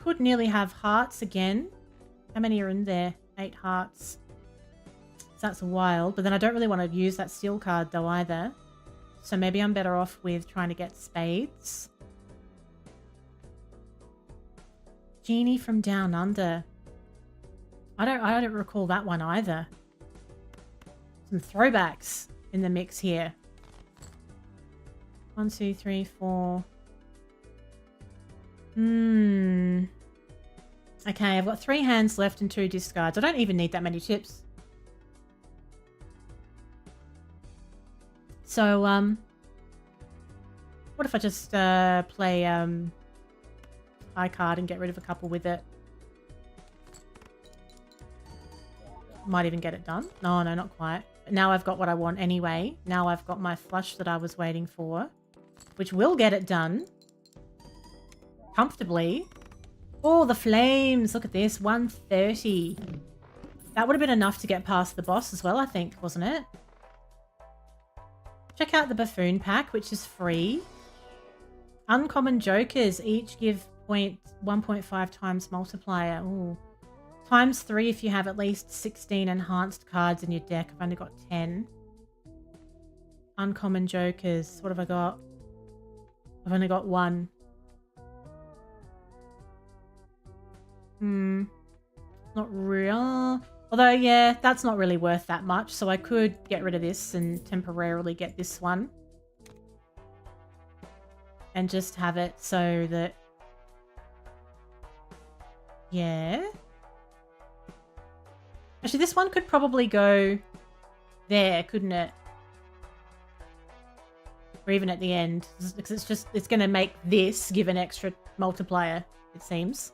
could nearly have hearts again. How many are in there? 8 hearts. So that's a wild. But then I don't really want to use that steel card, though, either. So maybe I'm better off with trying to get spades. Genie from Down Under. I don't recall that one either. Some throwbacks in the mix here. 1, 2, 3, 4. Okay, I've got 3 hands left and 2 discards. I don't even need that many chips. So, what if I just play high card and get rid of a couple with it? Might even get it done. No, not quite. But now I've got what I want anyway. Now I've got my flush that I was waiting for, which will get it done comfortably. Oh, the flames. Look at this. 130. That would have been enough to get past the boss as well, I think, wasn't it? Check out the Buffoon pack, which is free. Uncommon Jokers each give 1.5 times multiplier. Ooh. Times 3 if you have at least 16 enhanced cards in your deck. I've only got 10. Uncommon Jokers. What have I got? I've only got 1. Not real. Although, yeah, that's not really worth that much. So I could get rid of this and temporarily get this one. And just have it so that... Yeah. Actually, this one could probably go there, couldn't it? Or even at the end. Because it's going to make this give an extra multiplier, it seems.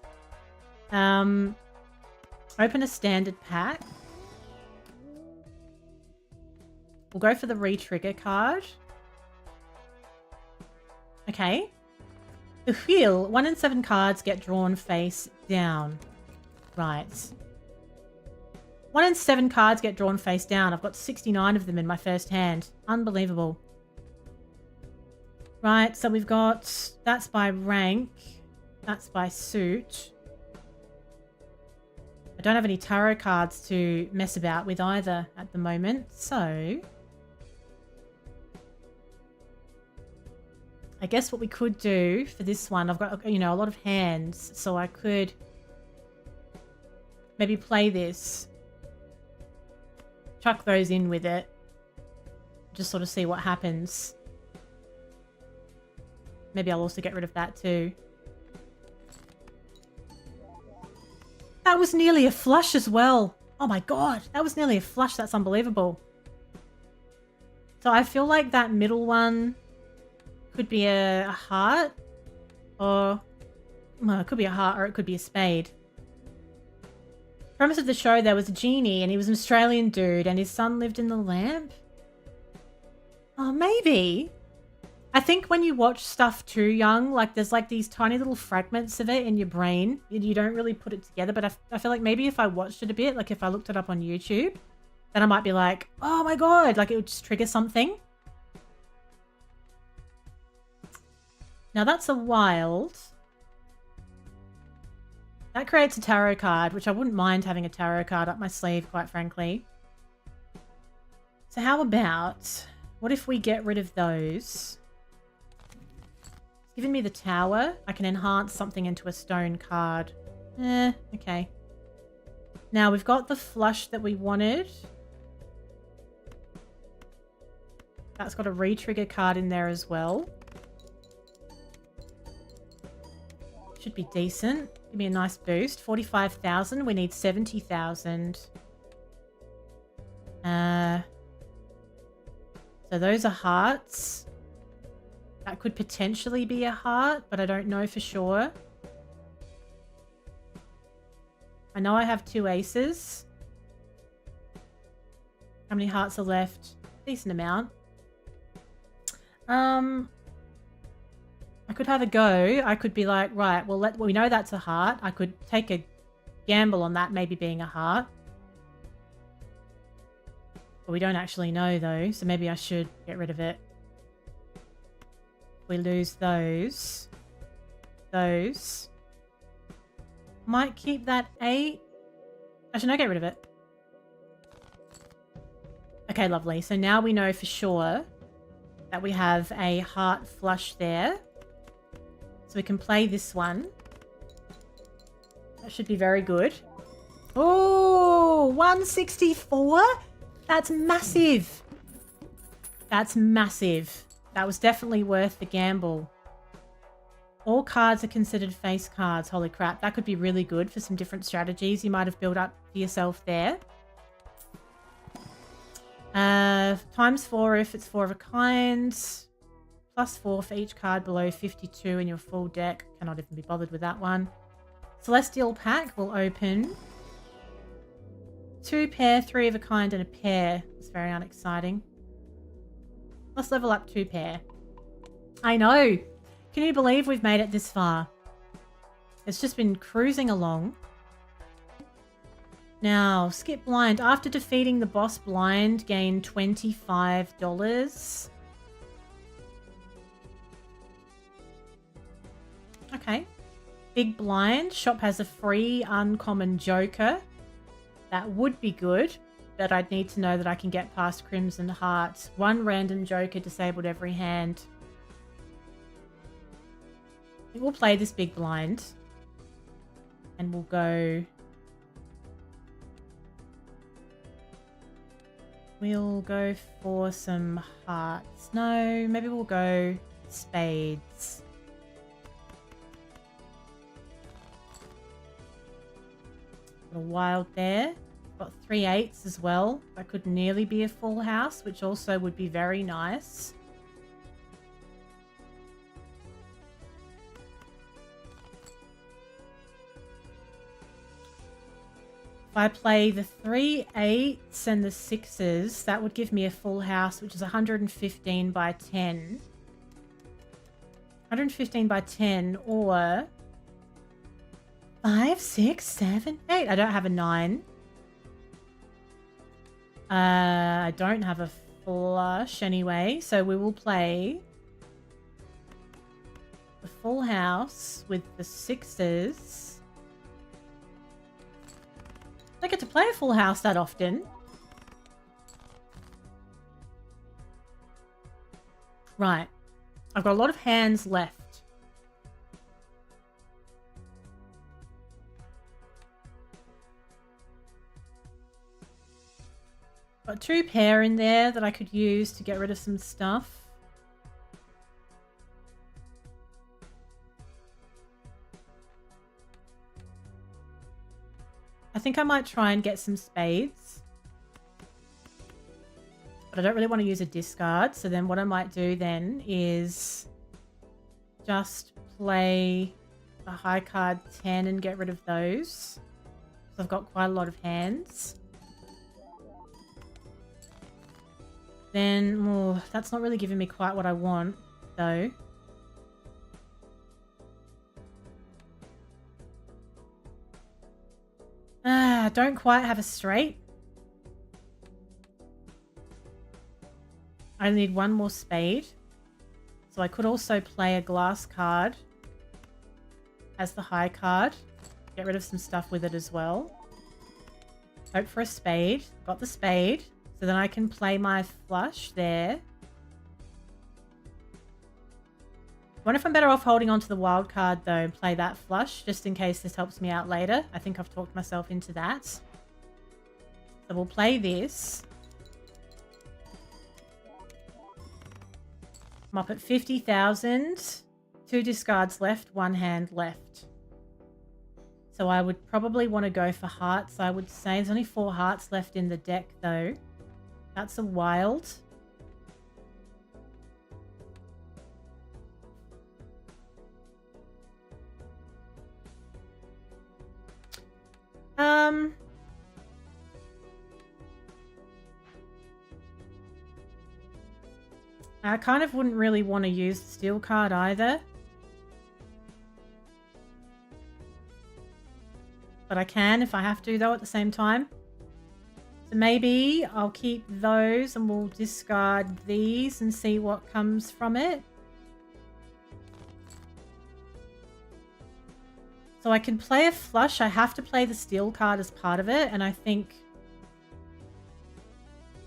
Open a standard pack. We'll go for the re-trigger card. Okay. The wheel. 1 in 7 cards get drawn face down. Right. 1 in 7 cards get drawn face down. I've got 69 of them in my first hand. Unbelievable. Right, so we've got... That's by rank. That's by suit. I don't have any tarot cards to mess about with either at the moment, so... I guess what we could do for this one, I've got, you know, a lot of hands, so I could maybe play this. Chuck those in with it. Just sort of see what happens. Maybe I'll also get rid of that too. That was nearly a flush as well. Oh my god, that was nearly a flush. That's unbelievable. So I feel like that middle one could be a heart, or well, it could be a heart, or it could be a spade. Premise of the show, there was a genie and he was an Australian dude and his son lived in the lamp. Oh, maybe. I think when you watch stuff too young, like there's like these tiny little fragments of it in your brain and you don't really put it together. But I feel like maybe if I watched it a bit, like if I looked it up on YouTube, then I might be like, oh my god, like it would just trigger something. Now that's a wild. That creates a tarot card, which I wouldn't mind having a tarot card up my sleeve, quite frankly. So how about, what if we get rid of those? It's giving me the tower. I can enhance something into a stone card. Okay. Now we've got the flush that we wanted. That's got a re-trigger card in there as well. Should be decent. Give me a nice boost. 45,000. We need 70,000. So those are hearts. That could potentially be a heart, but I don't know for sure. I know I have 2 aces. How many hearts are left? Decent amount. I could have a go. I could be like, right, well, we know that's a heart. I could take a gamble on that maybe being a heart. But we don't actually know, though, so maybe I should get rid of it. If we lose those. Might keep that 8. Actually, no, get rid of it. Okay, lovely. So now we know for sure that we have a heart flush there. So we can play this one. That should be very good. Oh, 164? That's massive. That's massive. That was definitely worth the gamble. All cards are considered face cards. Holy crap. That could be really good for some different strategies you might have built up for yourself there. ×4 if it's 4 of a kind. +4 for each card below 52 in your full deck. Cannot even be bothered with that one. Celestial Pack will open. 2 pair, 3 of a kind, and a pair. It's very unexciting. Let's level up 2 pair. I know. Can you believe we've made it this far? It's just been cruising along. Now, skip blind. After defeating the boss blind, gain $25. Okay. Big blind. Shop has a free uncommon joker. That would be good, but I'd need to know that I can get past Crimson Heart. 1 random joker disabled every hand. I think we'll play this big blind. And we'll go... We'll go for some hearts. No, maybe we'll go spades. Got a wild there. Got 3 8s as well. That could nearly be a full house, which also would be very nice. If I play the 3 8s and the 6s, that would give me a full house, which is 115 by 10. 115 by 10, or 5, 6, 7, 8. I don't have a 9. I don't have a flush anyway, so we will play the full house with the 6s. I don't get to play a full house that often. Right. I've got a lot of hands left. Got 2 pair in there that I could use to get rid of some stuff. I think I might try and get some spades. But I don't really want to use a discard. So then what I might do then is just play a high card 10 and get rid of those. So I've got quite a lot of hands. Then, oh, that's not really giving me quite what I want, though. I don't quite have a straight. I need one more spade. So I could also play a glass card as the high card. Get rid of some stuff with it as well. Hope for a spade. Got the spade. So then I can play my flush there. I wonder if I'm better off holding on to the wild card though and play that flush just in case this helps me out later. I think I've talked myself into that. So we'll play this. I'm up at 50,000. 2 discards left, 1 hand left. So I would probably want to go for hearts, I would say. There's only 4 hearts left in the deck though. That's a wild. I kind of wouldn't really want to use the steel card either. But I can if I have to though at the same time. So maybe I'll keep those and we'll discard these and see what comes from it. So I can play a flush. I have to play the steel card as part of it. And I think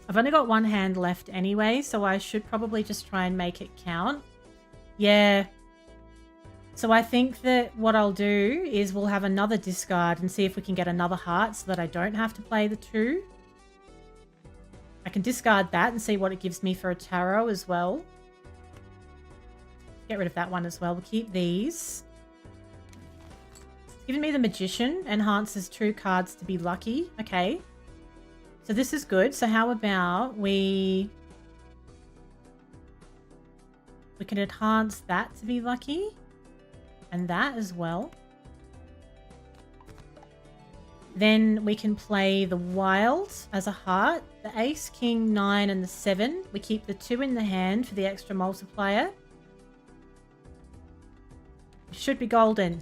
I've only got 1 hand left anyway. So I should probably just try and make it count. Yeah. So I think that what I'll do is we'll have another discard and see if we can get another heart so that I don't have to play the 2. I can discard that and see what it gives me for a tarot as well. Get rid of that one as well. We'll keep these. It's giving me the Magician. Enhances 2 cards to be lucky. Okay. So this is good. So how about we can enhance that to be lucky. And that as well. Then we can play the wild as a heart. The ace, king, 9 and the 7. We keep the 2 in the hand for the extra multiplier. It should be golden.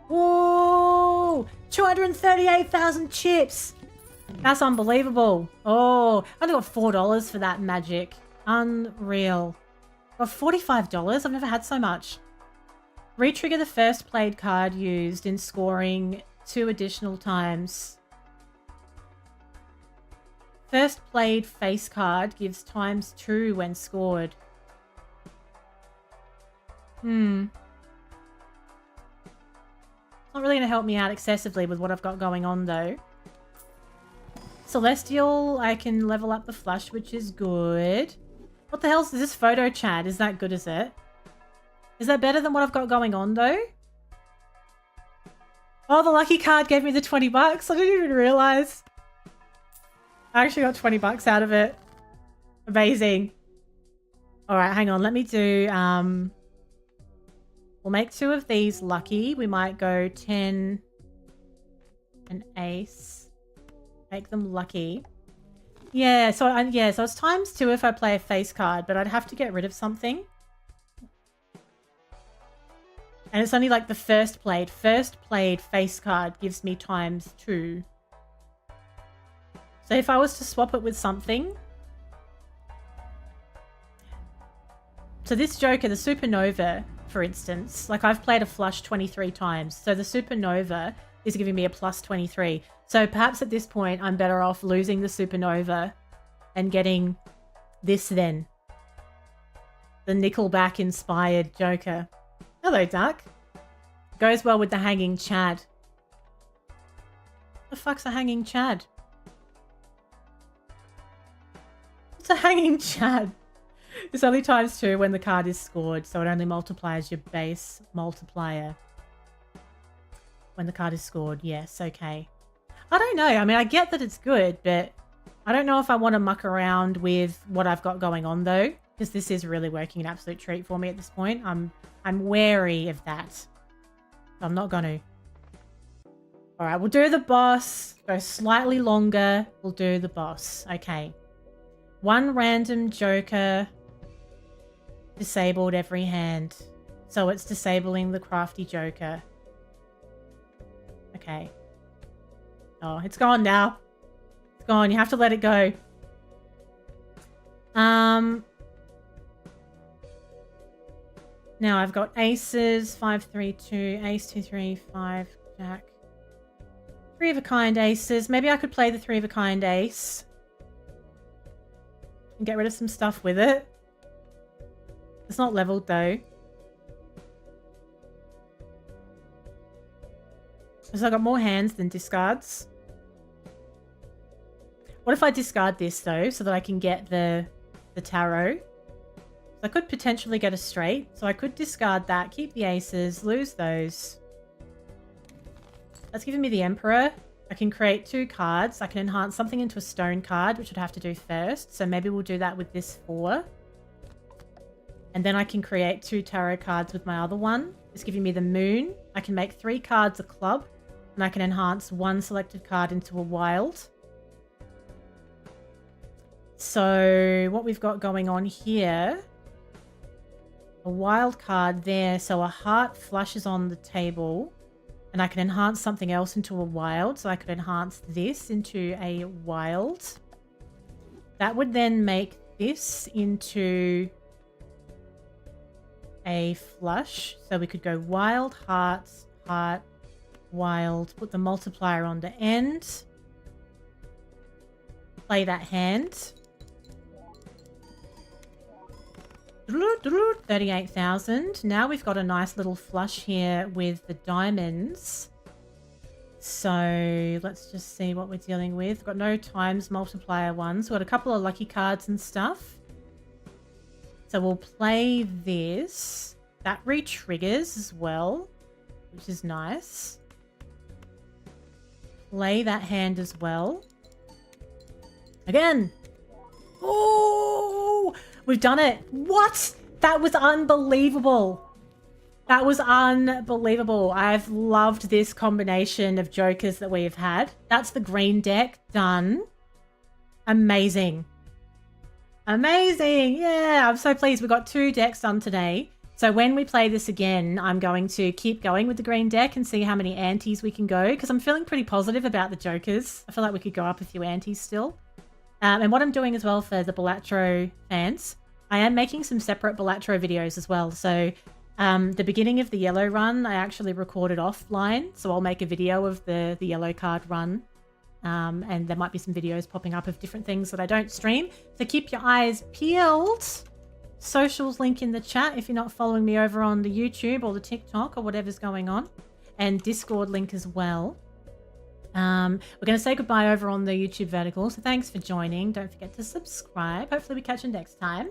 Whoa! 238,000 chips! That's unbelievable. Oh, I only got $4 for that magic. Unreal. Got $45. I've never had so much. Retrigger the first played card used in scoring 2 additional times. First played face card gives ×2 when scored. It's not really going to help me out excessively with what I've got going on though. Celestial, I can level up the flush, which is good. What the hell is this photo chat? Is that good, is it? Is that better than what I've got going on though? Oh, the lucky card gave me the 20 bucks. I didn't even realize. I actually got 20 bucks out of it. Amazing. All right, hang on. Let me do, we'll make 2 of these lucky. We might go 10 and ace. Make them lucky. Yeah, so it's ×2 if I play a face card, but I'd have to get rid of something. And it's only like the first played face card gives me ×2. So if I was to swap it with something. So this Joker, the Supernova, for instance, like I've played a flush 23 times. So the Supernova is giving me a +23. So perhaps at this point, I'm better off losing the Supernova and getting this then. The Nickelback-inspired Joker. Hello, Duck. Goes well with the Hanging Chad. The fuck's a Hanging Chad? It's a Hanging Chad. It's only ×2 when the card is scored, so it only multiplies your base multiplier. when the card is scored. Yes, okay. I don't know. I mean, I get that it's good, but I don't know if I want to muck around with what I've got going on, though, because this is really working an absolute treat for me at this point. I'm wary of that. I'm not going to. All right, we'll do the boss. Go slightly longer. We'll do the boss. Okay. One random joker disabled every hand. So it's disabling the crafty joker. Okay. Oh, it's gone now. It's gone. You have to let it go. Now I've got aces, 5, 3, 2, ace, 2, 3, 5, jack. 3 of a kind aces. Maybe I could play the 3 of a kind ace. And get rid of some stuff with it. It's not leveled though. So I've got more hands than discards. What if I discard this though, so that I can get the tarot? So I could potentially get a straight. So I could discard that, keep the aces, lose those. That's giving me the Emperor. I can create 2 cards. I can enhance something into a stone card, which I'd have to do first. So maybe we'll do that with this 4. And then I can create 2 tarot cards with my other one. It's giving me the Moon. I can make 3 cards a club. And I can enhance 1 selected card into a wild. So what we've got going on here, a wild card there. So a heart flush is on the table and I can enhance something else into a wild. So I could enhance this into a wild. That would then make this into a flush. So we could go wild, hearts, heart, wild, put the multiplier on the end, play that hand. 38,000. Now we've got a nice little flush here with the diamonds. So let's just see what we're dealing with. We've got no times multiplier ones. We've got a couple of lucky cards and stuff. So we'll play this. That re-triggers as well, which is nice. Play that hand as well. Again. Oh, we've done it. What? That was unbelievable. That was unbelievable. I've loved this combination of jokers that we have had. That's the green deck done. Amazing. Amazing. Yeah, I'm so pleased. We got 2 decks done today. So when we play this again, I'm going to keep going with the green deck and see how many antes we can go, because I'm feeling pretty positive about the jokers. I feel like we could go up a few antes still. And what I'm doing as well for the Balatro fans, I am making some separate Balatro videos as well. So the beginning of the yellow run, I actually recorded offline. So I'll make a video of the yellow card run. And there might be some videos popping up of different things that I don't stream. So keep your eyes peeled. Socials link in the chat if you're not following me over on the YouTube or the TikTok or whatever's going on. And Discord link as well. We're going to say goodbye over on the YouTube vertical. So thanks for joining. Don't forget to subscribe. Hopefully we catch you next time.